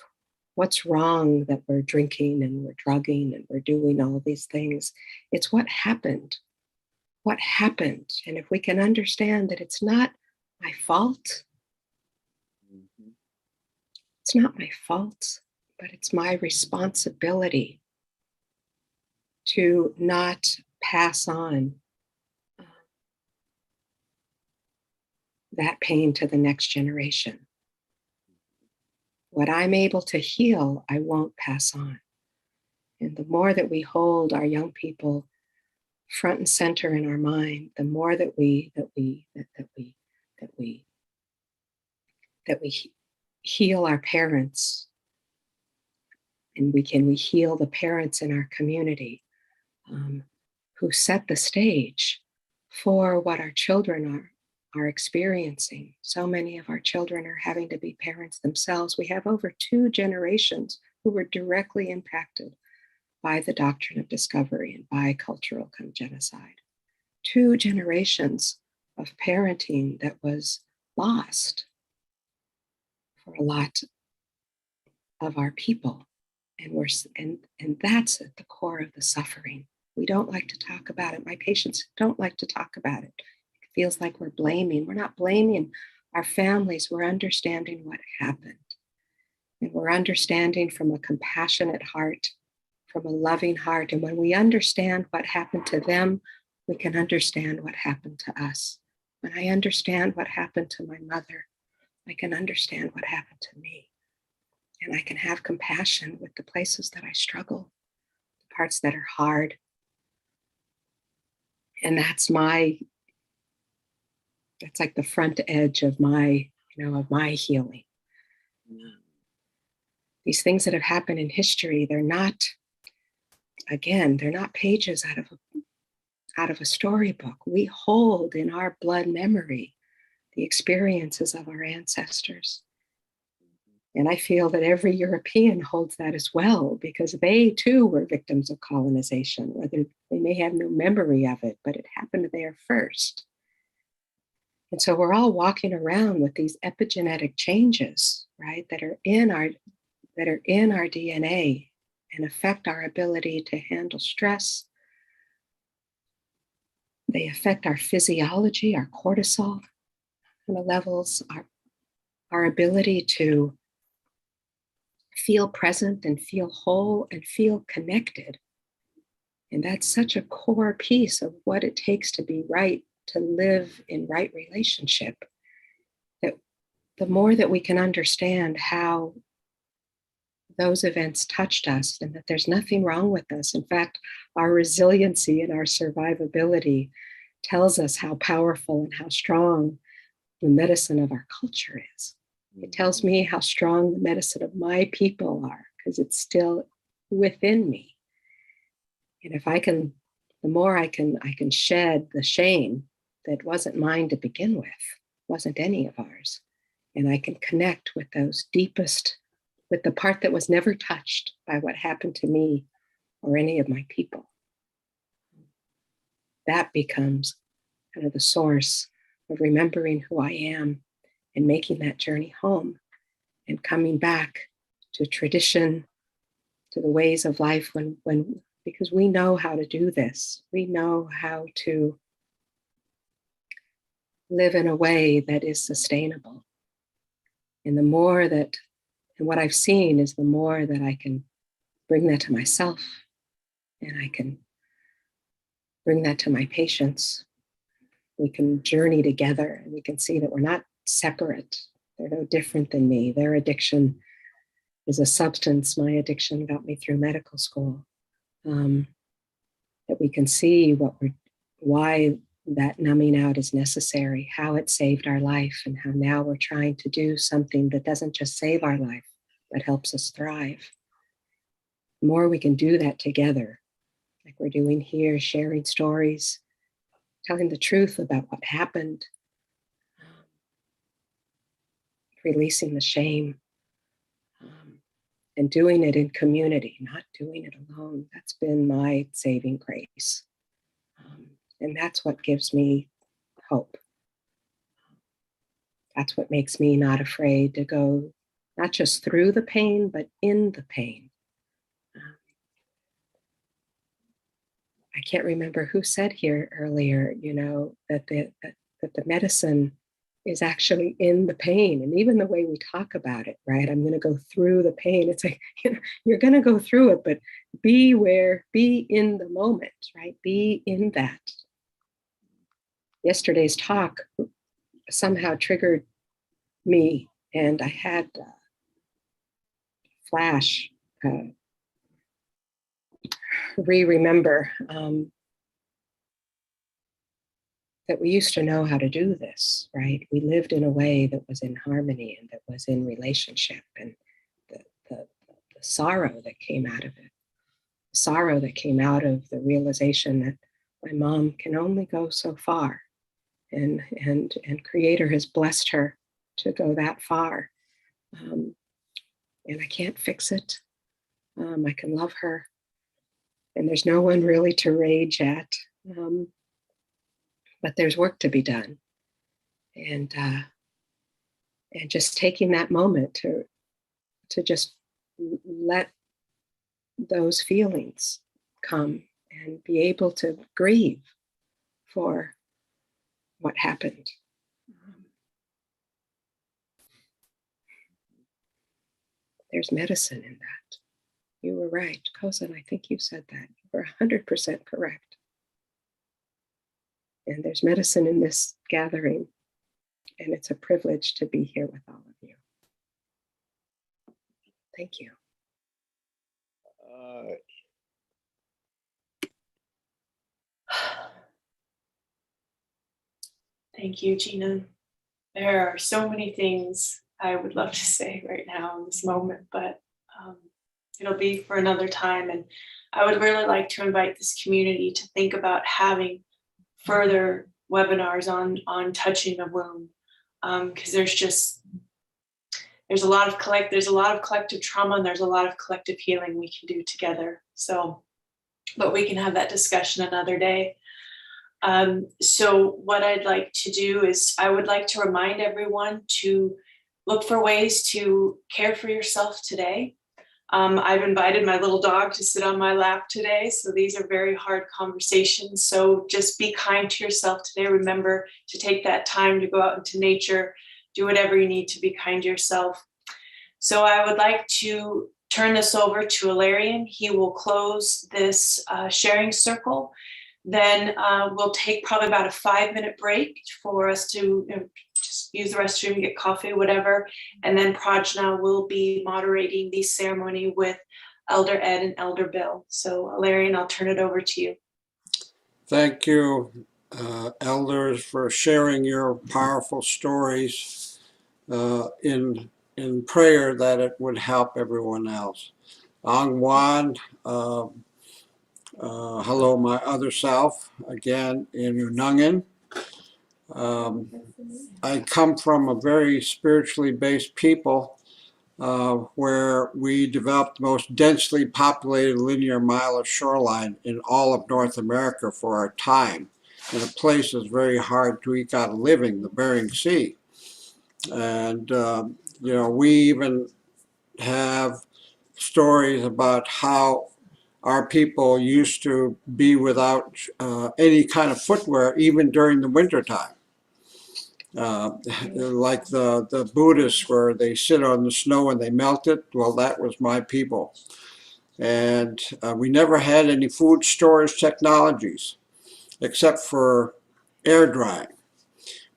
What's wrong that we're drinking and we're drugging and we're doing all these things. It's what happened. What happened? And if we can understand that it's not my fault, it's not my fault, but it's my responsibility to not pass on that pain to the next generation. What I'm able to heal, I won't pass on. And the more that we hold our young people front and center in our mind, the more that we heal our parents, and we heal the parents in our community who set the stage for what our children are experiencing. So many of our children are having to be parents themselves. We have over 2 generations who were directly impacted by the doctrine of discovery and by cultural genocide. 2 generations of parenting that was lost for a lot of our people. And that's at the core of the suffering. We don't like to talk about it. My patients don't like to talk about it. It feels like we're blaming. We're not blaming our families. We're understanding what happened. And we're understanding from a compassionate heart, from a loving heart. And when we understand what happened to them, we can understand what happened to us. When I understand what happened to my mother, I can understand what happened to me. And I can have compassion with the places that I struggle, the parts that are hard. And that's like the front edge of my healing. These things that have happened in history, they're not pages out of a storybook. We hold in our blood memory the experiences of our ancestors. And I feel that every European holds that as well, because they too were victims of colonization, whether they may have no memory of it, but it happened there first. And so we're all walking around with these epigenetic changes, right, that are in our DNA and affect our ability to handle stress. They affect our physiology, our cortisol levels, our ability to feel present and feel whole and feel connected. And that's such a core piece of what it takes to be right, to live in right relationship. That the more that we can understand how those events touched us and that there's nothing wrong with us. In fact, our resiliency and our survivability tells us how powerful and how strong the medicine of our culture is. It tells me how strong the medicine of my people are, because it's still within me. And if I can, the more I can shed the shame that wasn't mine to begin with, wasn't any of ours. And I can connect with those deepest, with the part that was never touched by what happened to me or any of my people. That becomes kind of the source of remembering who I am and making that journey home and coming back to tradition, to the ways of life because we know how to do this. We know how to live in a way that is sustainable. And the more that, and what I've seen is the more that I can bring that to myself, and I can bring that to my patients, we can journey together and we can see that we're not separate. They're no different than me. Their addiction is a substance. My addiction got me through medical school. That we can see why that numbing out is necessary, how it saved our life, and how now we're trying to do something that doesn't just save our life, but helps us thrive. The more we can do that together, like we're doing here, sharing stories, telling the truth about what happened, releasing the shame, and doing it in community, not doing it alone. That's been my saving grace. And that's what gives me hope. That's what makes me not afraid to go, not just through the pain, but in the pain. I can't remember who said here earlier, that the medicine is actually in the pain. And even the way we talk about it, right? I'm going to go through the pain. It's like, you're going to go through it, but be in the moment, right? Be in that. Yesterday's talk somehow triggered me, and I had a flash, remember that we used to know how to do this, right? We lived in a way that was in harmony and that was in relationship, and the sorrow that came out of it, the sorrow that came out of the realization that my mom can only go so far, and Creator has blessed her to go that far, and I can't fix it. I can love her, and there's no one really to rage at. But there's work to be done, and just taking that moment to just let those feelings come and be able to grieve for what happened. There's medicine in that. You were right, Kozen. I think you said that. You were 100% correct. And there's medicine in this gathering, and it's a privilege to be here with all of you. Thank you. Thank you, Gina. There are so many things I would love to say right now in this moment, but it'll be for another time. And I would really like to invite this community to think about having further webinars on touching the womb, because there's a lot of collective trauma, and there's a lot of collective healing we can do together. So, but we can have that discussion another day. So what I'd like to do is I would like to remind everyone to look for ways to care for yourself today. I've invited my little dog to sit on my lap today. So these are very hard conversations. So just be kind to yourself today. Remember to take that time to go out into nature, do whatever you need to be kind to yourself. So I would like to turn this over to Alarian. He will close this sharing circle. Then we'll take probably about a 5-minute break for us to just use the restroom, get coffee, whatever. And then Prajna will be moderating the ceremony with Elder Ed and Elder Bill. So Alarian, I'll turn it over to you. Thank you, elders, for sharing your powerful stories in prayer that it would help everyone else. Ang Wan, hello, my other self, again in Unungen. I come from a very spiritually based people where we developed the most densely populated linear mile of shoreline in all of North America for our time, in a place that's very hard to eke out a living, the Bering Sea. And, we even have stories about how our people used to be without any kind of footwear, even during the wintertime. like the Buddhists where they sit on the snow and they melt it. Well, that was my people. And we never had any food storage technologies except for air drying.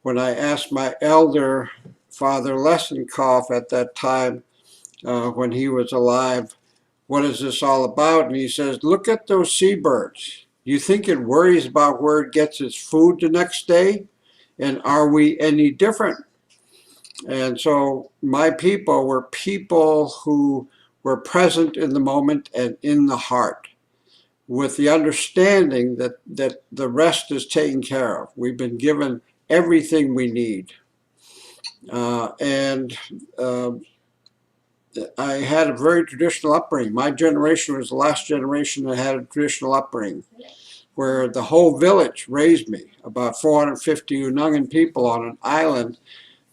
When I asked my elder, Father Lessenkopf, at that time, when he was alive, what is this all about? And he says, look at those seabirds. You think it worries about where it gets its food the next day? And are we any different? And so my people were people who were present in the moment and in the heart, with the understanding that the rest is taken care of. We've been given everything we need. I had a very traditional upbringing. My generation was the last generation that had a traditional upbringing, where the whole village raised me, about 450 Unungan people on an island,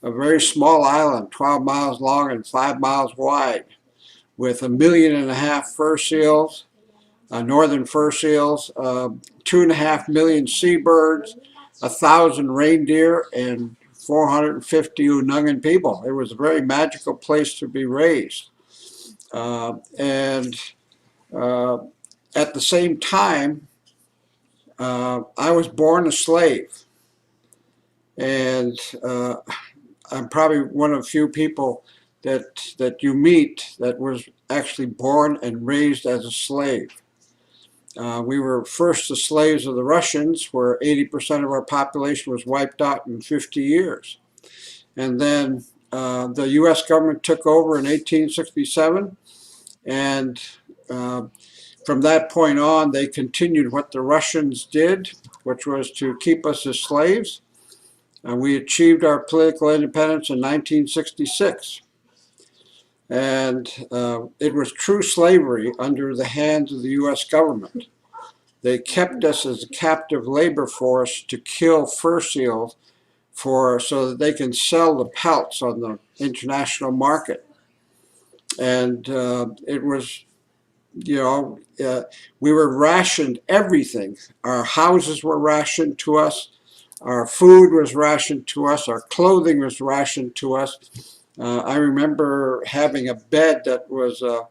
a very small island, 12 miles long and 5 miles wide, with 1.5 million fur seals, northern fur seals, 2.5 million seabirds, 1,000 reindeer, and 450 Unungan people. It was a very magical place to be raised. And at the same time, I was born a slave. And I'm probably one of the few people that you meet that was actually born and raised as a slave. We were first the slaves of the Russians, where 80% of our population was wiped out in 50 years. And then the US government took over in 1867, and from that point on, they continued what the Russians did, which was to keep us as slaves. We achieved our political independence in 1966. And it was true slavery under the hands of the US government. They kept us as a captive labor force to kill fur seals so that they can sell the pelts on the international market. And it was, we were rationed everything. Our houses were rationed to us. Our food was rationed to us. Our clothing was rationed to us. I remember having a bed that was a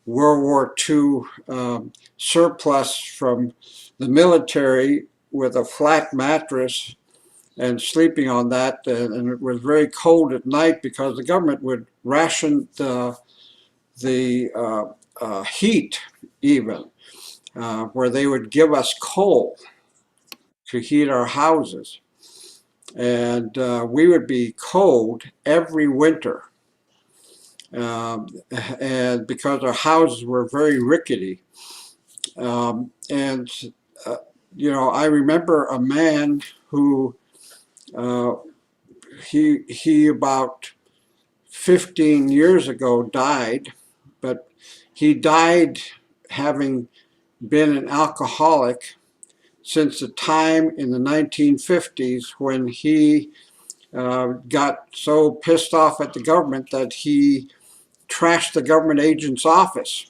World War II surplus from the military with a flat mattress and sleeping on that. And it was very cold at night because the government would ration the heat even, where they would give us coal to heat our houses. And we would be cold every winter. And because our houses were very rickety. I remember a man who, he about 15 years ago died, but he died having been an alcoholic since the time in the 1950s when he got so pissed off at the government that he trashed the government agent's office.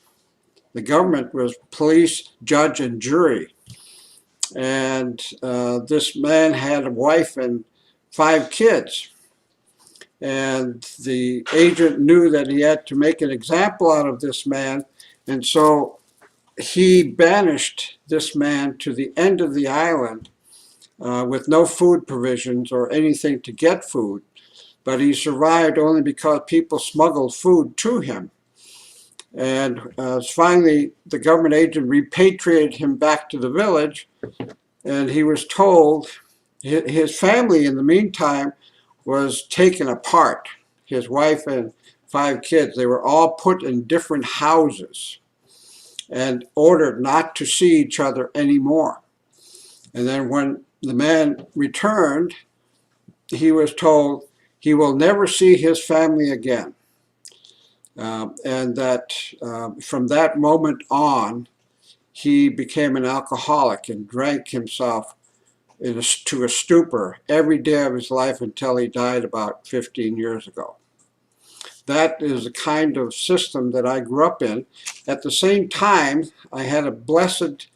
The government was police, judge, and jury. And this man had a wife and 5 kids. And the agent knew that he had to make an example out of this man. And so he banished this man to the end of the island with no food provisions or anything to get food. But he survived only because people smuggled food to him. And finally, the government agent repatriated him back to the village, and he was told his family, in the meantime, was taken apart. His wife and 5 kids, they were all put in different houses and ordered not to see each other anymore. And then when the man returned, he was told he will never see his family again. And that from that moment on, he became an alcoholic and drank himself to a stupor every day of his life until he died about 15 years ago. That is the kind of system that I grew up in. At the same time, I had a blessed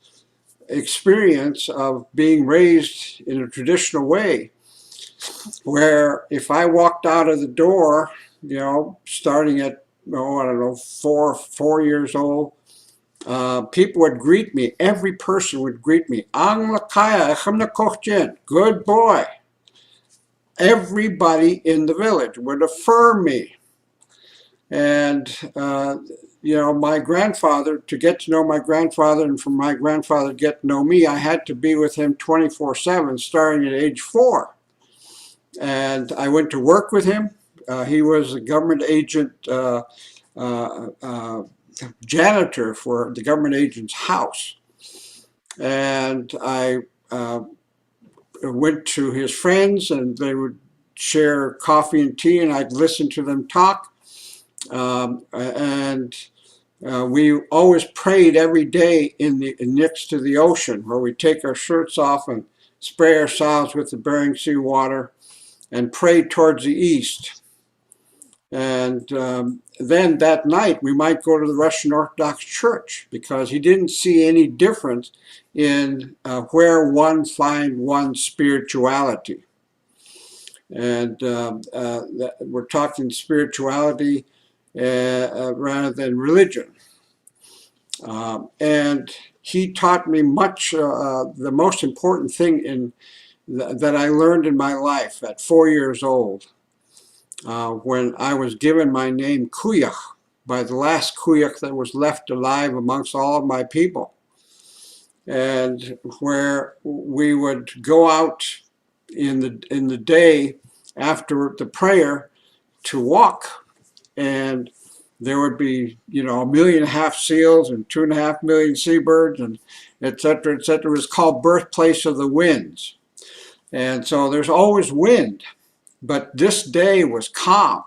experience of being raised in a traditional way. where if I walked out of the door, you know, starting at, oh, I don't know, four years old, people would greet me. Every person would greet me. Ang lakaya, echem na kochtjen, good boy. Everybody in the village would affirm me. And, you know, my grandfather, to get to know my grandfather and for my grandfather to get to know me, I had to be with him 24/7, starting at age 4. And I went to work with him. He was a government agent, janitor for the government agent's house. And I went to his friends, and they would share coffee and tea, and I'd listen to them talk. We always prayed every day next to the ocean, where we take our shirts off and spray ourselves with the Bering Sea water and pray towards the east. And then that night we might go to the Russian Orthodox Church, because he didn't see any difference in where one finds one's spirituality. And we're talking spirituality rather than religion. And he taught me much, the most important thing that I learned in my life at 4 years old, when I was given my name Kuyach by the last Kuyach that was left alive amongst all of my people. And where we would go out in the day after the prayer to walk, and there would be, you know, 1.5 million seals and 2.5 million seabirds, and et cetera, et cetera. It was called birthplace of the winds. And so there's always wind, but this day was calm.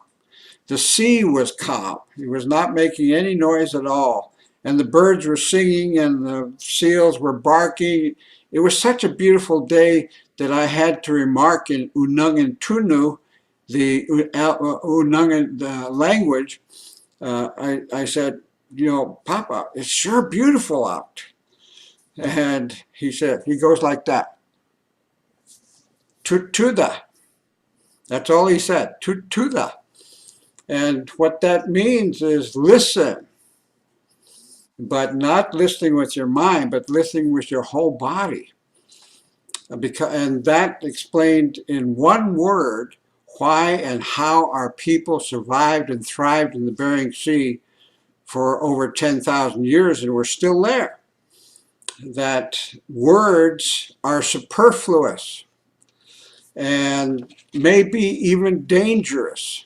The sea was calm. It was not making any noise at all. And the birds were singing and the seals were barking. It was such a beautiful day that I had to remark in Unangan Tunu, the Unangan language. I said, you know, Papa, it's sure beautiful out. And he said, he goes like that. Tuda. That's all he said, tuda. And what that means is listen, but not listening with your mind, but listening with your whole body. And that explained in one word why and how our people survived and thrived in the Bering Sea for over 10,000 years, and we're still there. That words are superfluous and maybe even dangerous.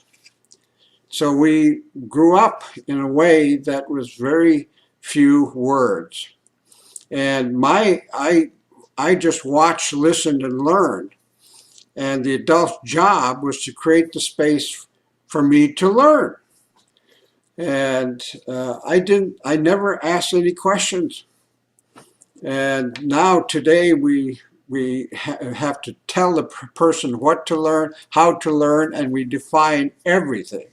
So we grew up in a way that was very few words. And I just watched, listened, and learned. And the adult's job was to create the space for me to learn. And I never asked any questions. And now today we have to tell the person what to learn, how to learn, and we define everything.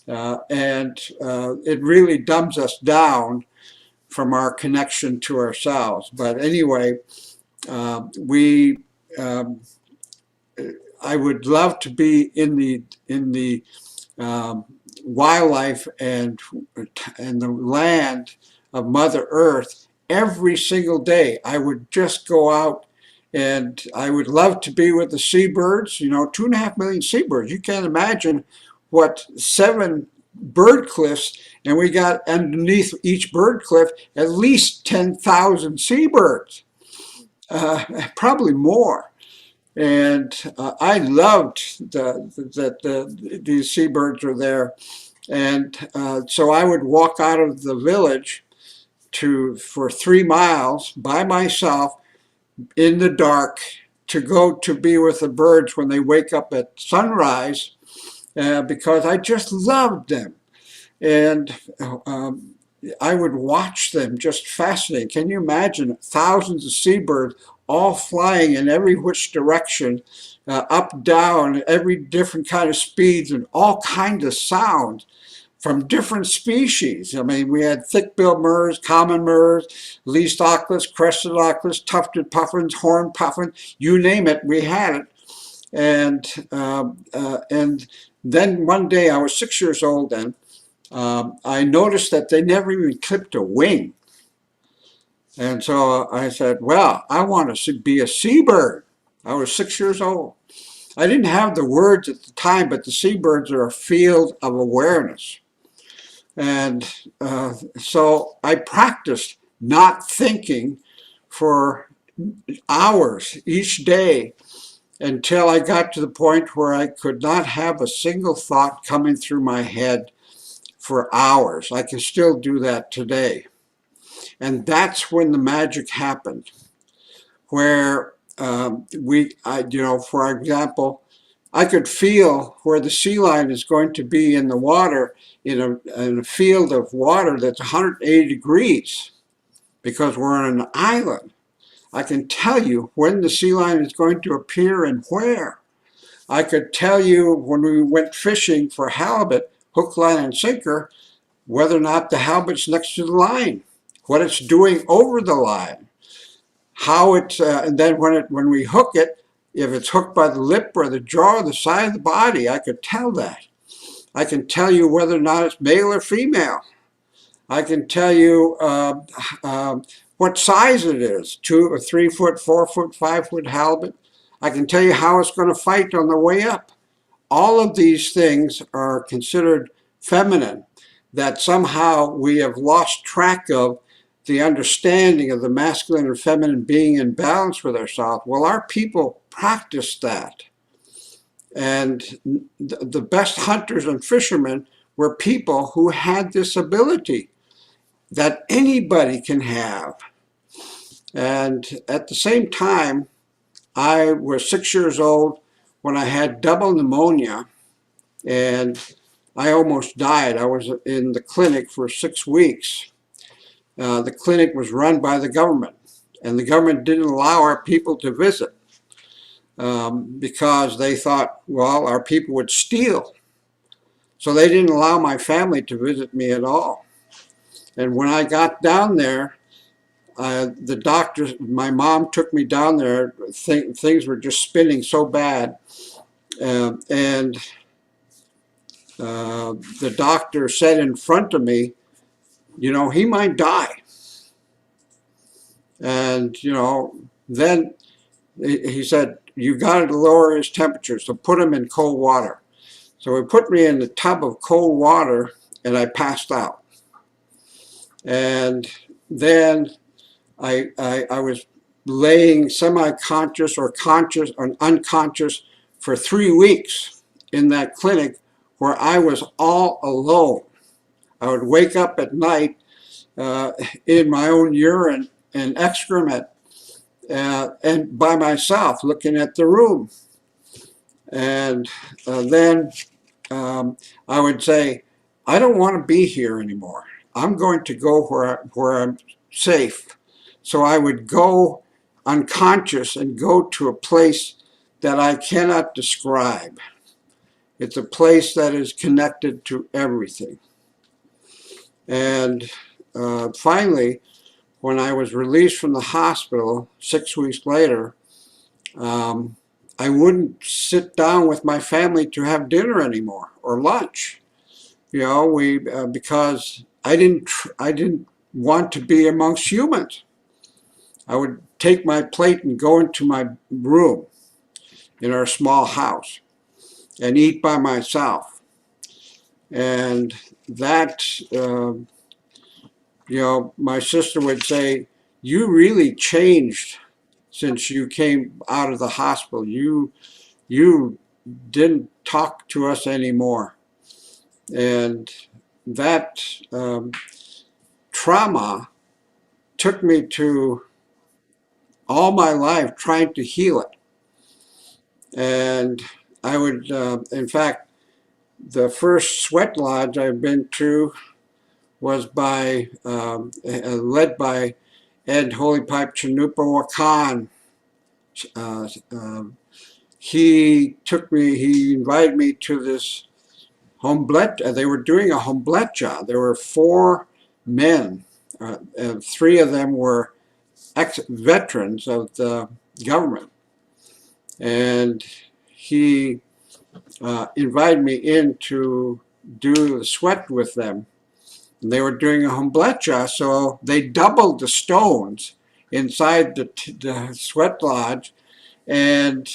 It really dumbs us down from our connection to ourselves. But anyway, I would love to be in the wildlife and the land of Mother Earth every single day. I would just go out, and I would love to be with the seabirds. You know, 2.5 million seabirds. You can't imagine what 7 bird cliffs, and we got underneath each bird cliff at least 10,000 seabirds, probably more. And I loved that these seabirds were there. And so I would walk out of the village for 3 miles by myself in the dark to go to be with the birds when they wake up at sunrise, because I just loved them. And I would watch them, just fascinating. Can you imagine thousands of seabirds all flying in every which direction, up, down, every different kind of speeds, and all kinds of sounds from different species. I mean, we had thick-billed murres, common murres, least ocklets, crested ocklets, tufted puffins, horned puffins, you name it, we had it. And then one day, I was 6 years old then, I noticed that they never even clipped a wing. And so I said, well, I want to be a seabird. I was 6 years old. I didn't have the words at the time, but the seabirds are a field of awareness. And so I practiced not thinking for hours each day until I got to the point where I could not have a single thought coming through my head for hours. I can still do that today. And that's when the magic happened, where for example, I could feel where the sea lion is going to be in the water in a field of water that's 180 degrees because we're on an island. I can tell you when the sea lion is going to appear and where. I could tell you when we went fishing for halibut, hook, line, and sinker, whether or not the halibut's next to the line, what it's doing over the line, how it's, and then when we hook it, if it's hooked by the lip or the jaw or the side of the body, I could tell that. I can tell you whether or not it's male or female. I can tell you what size it is, 2 or 3 foot, 4 foot, 5 foot halibut. I can tell you how it's going to fight on the way up. All of these things are considered feminine, that somehow we have lost track of the understanding of the masculine and feminine being in balance with ourselves. Well, our people practiced that. And the best hunters and fishermen were people who had this ability that anybody can have. And at the same time, I was 6 years old when I had double pneumonia, and I almost died. I was in the clinic for 6 weeks. The clinic was run by the government, and the government didn't allow our people to visit because they thought, well, our people would steal. So they didn't allow my family to visit me at all. And when I got down there, the doctor, my mom took me down there. Things were just spinning so bad. And the doctor said in front of me, you know, he might die. And, you know, then he said, you got to lower his temperature, so put him in cold water. So he put me in the tub of cold water, and I passed out. And then I was laying semi-conscious or conscious or unconscious for 3 weeks in that clinic where I was all alone. I would wake up at night in my own urine and excrement and by myself looking at the room. And then I would say, I don't want to be here anymore. I'm going to go where I'm safe. So I would go unconscious and go to a place that I cannot describe. It's a place that is connected to everything. And finally, when I was released from the hospital 6 weeks later, I wouldn't sit down with my family to have dinner anymore or lunch. You know, because I didn't want to be amongst humans. I would take my plate and go into my room in our small house and eat by myself. And that, you know, my sister would say, you really changed since you came out of the hospital. You didn't talk to us anymore. And that trauma took me to all my life trying to heal it. And I would, in fact, the first sweat lodge I've been to was led by Ed Holy Pipe Chanupa Wakan. He invited me to this homblet. They were doing a hombletja. There were 4 men. 3 of them were ex-veterans of the government. And he invited me in to do the sweat with them. And they were doing a humblecha, so they doubled the stones inside the sweat lodge, and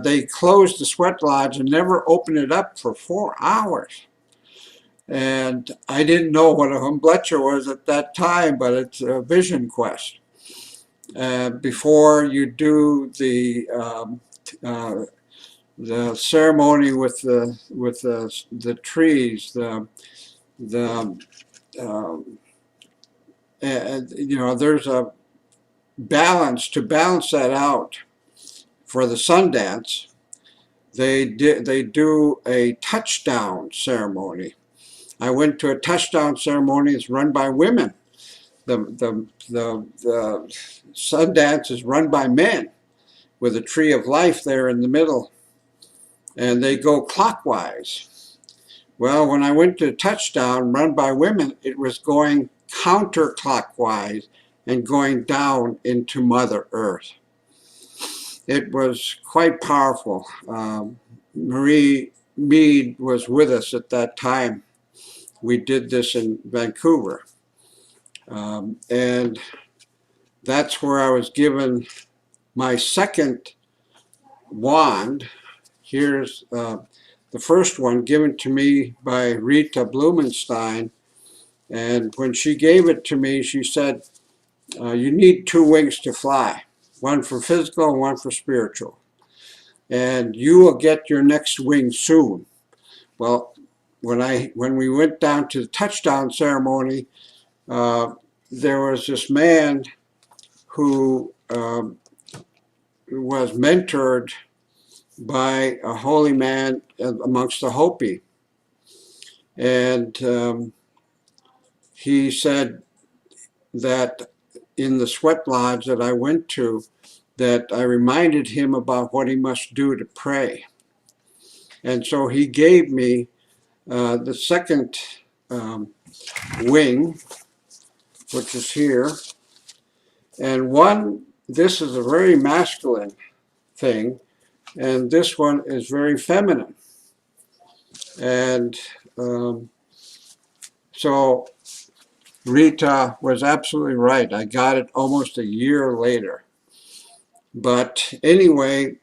they closed the sweat lodge and never opened it up for 4 hours. And I didn't know what a humblecha was at that time, but it's a vision quest. Before you do the ceremony with the trees, you know, there's a balance to balance that out. For the Sundance, they do a touchdown ceremony. I went to a touchdown ceremony. It's run by women. The Sundance is run by men, with a tree of life there in the middle, and they go clockwise. Well, when I went to touchdown run by women, it was going counterclockwise and going down into Mother Earth. It was quite powerful. Marie Mead was with us at that time. We did this in Vancouver. And that's where I was given my second wand. Here's the first one given to me by Rita Blumenstein. And when she gave it to me, she said, you need 2 wings to fly, one for physical and one for spiritual. And you will get your next wing soon. Well, when we went down to the touchdown ceremony, there was this man who was mentored by a holy man amongst the Hopi. And he said that in the sweat lodge that I went to, that I reminded him about what he must do to pray. And so he gave me the second wing, which is here. And this is a very masculine thing, and this one is very feminine. And so Rita was absolutely right. I got it almost a year later. But anyway,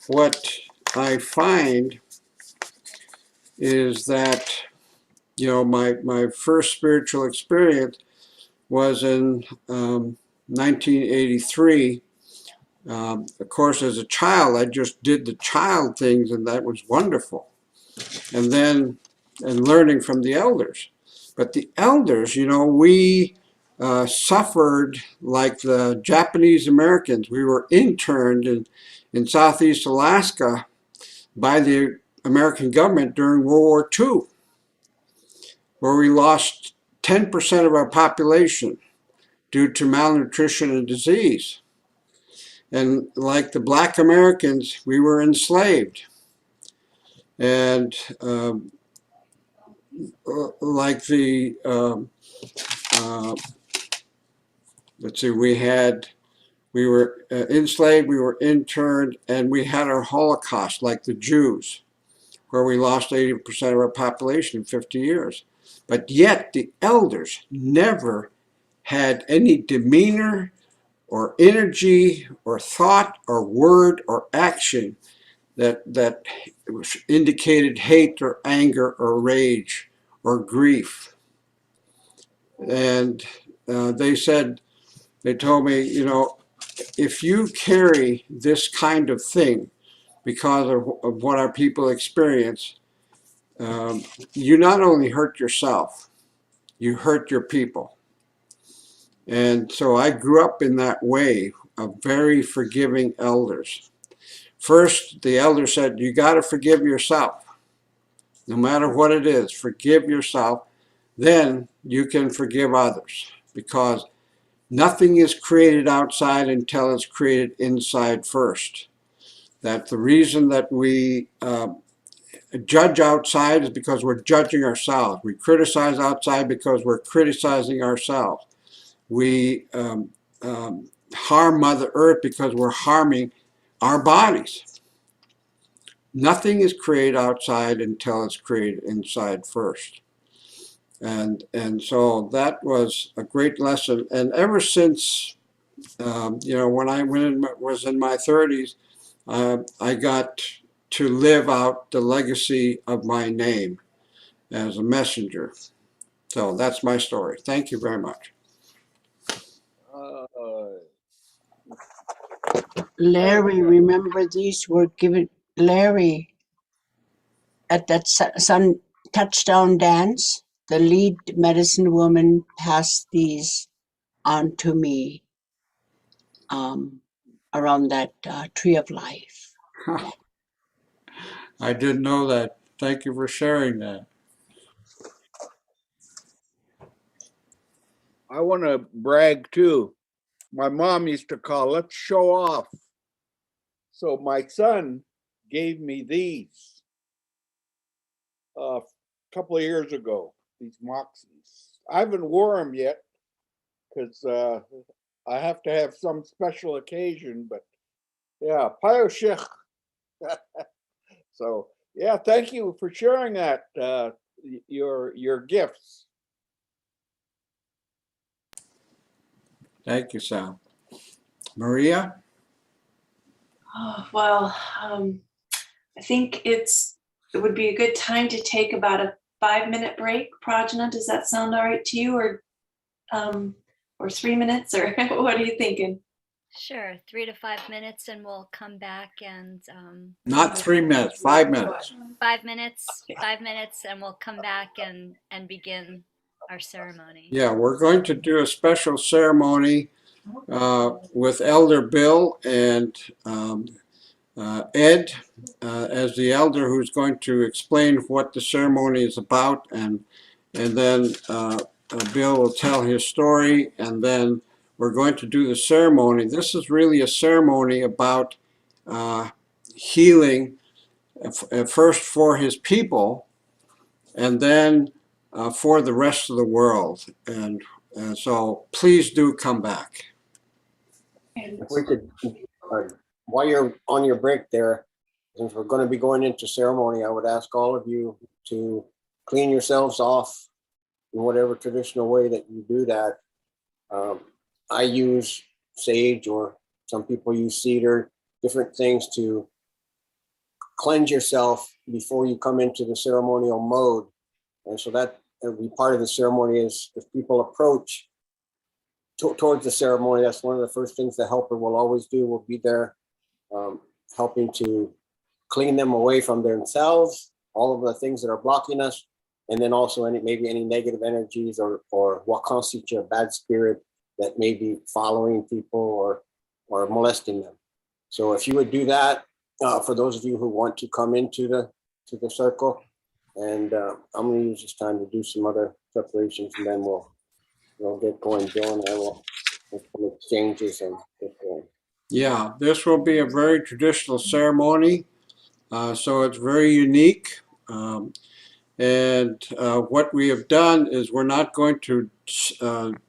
what I find is that, you know, my first spiritual experience was in 1983. Of course, as a child, I just did the child things, and that was wonderful. And then, and learning from the elders. But the elders, you know, we suffered like the Japanese Americans. We were interned in Southeast Alaska by the American government during World War II, where we lost 10% of our population due to malnutrition and disease. And like the Black Americans, we were enslaved. And like the, let's see, we were enslaved, we were interned, and we had our Holocaust, like the Jews, where we lost 80% of our population in 50 years. But yet the elders never had any demeanor or energy or thought or word or action that indicated hate or anger or rage or grief. And they told me, you know, if you carry this kind of thing because of what our people experience, you not only hurt yourself, you hurt your people. And so I grew up in that way of very forgiving elders. First, the elder said, you got to forgive yourself. No matter what it is, forgive yourself. Then you can forgive others, because nothing is created outside until it's created inside first. That the reason that we judge outside is because we're judging ourselves. We criticize outside because we're criticizing ourselves. We harm Mother Earth because we're harming our bodies. Nothing is created outside until it's created inside first. And so that was a great lesson. And ever since, when I was in my 30s, I got to live out the legacy of my name as a messenger. So that's my story. Thank you very much. Larry, remember these were given, Larry, at that Sun touchdown dance, the lead medicine woman passed these on to me around that tree of life. I didn't know that. Thank you for sharing that. I want to brag too. My mom used to call, let's show off. So my son gave me these a couple of years ago, these Moxies. I haven't worn them yet because I have to have some special occasion, but yeah, Payo Sheikh. So yeah, thank you for sharing that, your gifts. Thank you, Sal. Maria? Oh, well, I think it would be a good time to take about a 5-minute break. Prajna, does that sound all right to you, or 3 minutes, or what are you thinking? Sure, 3 to 5 minutes, and we'll come back and Not 3 minutes, 5 minutes. 5 minutes, 5 minutes, and we'll come back and begin our ceremony. Yeah, we're going to do a special ceremony with Elder Bill and Ed as the elder who's going to explain what the ceremony is about, and then Bill will tell his story, and then we're going to do the ceremony. This is really a ceremony about healing, at first for his people, and then for the rest of the world. And so please do come back. If we could, while you're on your break there, since we're going to be going into ceremony, I would ask all of you to clean yourselves off in whatever traditional way that you do that. I use sage, or some people use cedar, different things to cleanse yourself before you come into the ceremonial mode. And so that will be part of the ceremony. Is if people approach towards the ceremony, that's one of the first things the helper will always do. Will be there helping to clean them away from themselves, all of the things that are blocking us, and then also maybe any negative energies or what constitutes a bad spirit that may be following people or molesting them. So if you would do that, for those of you who want to come into the circle, and I'm going to use this time to do some other preparations, and then we'll get going. Bill and I will make some exchanges and get going. Yeah, this will be a very traditional ceremony, so it's very unique. And what we have done is we're not going to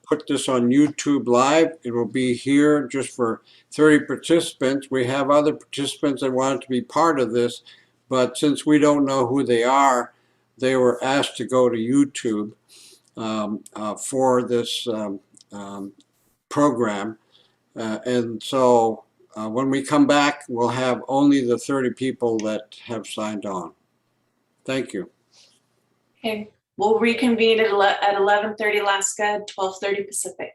put this on YouTube Live. It will be here just for 30 participants. We have other participants that wanted to be part of this, but since we don't know who they are, they were asked to go to YouTube for this program. And so when we come back, we'll have only the 30 people that have signed on. Thank you. Okay, we'll reconvene at 11:30 Alaska, 12:30 Pacific.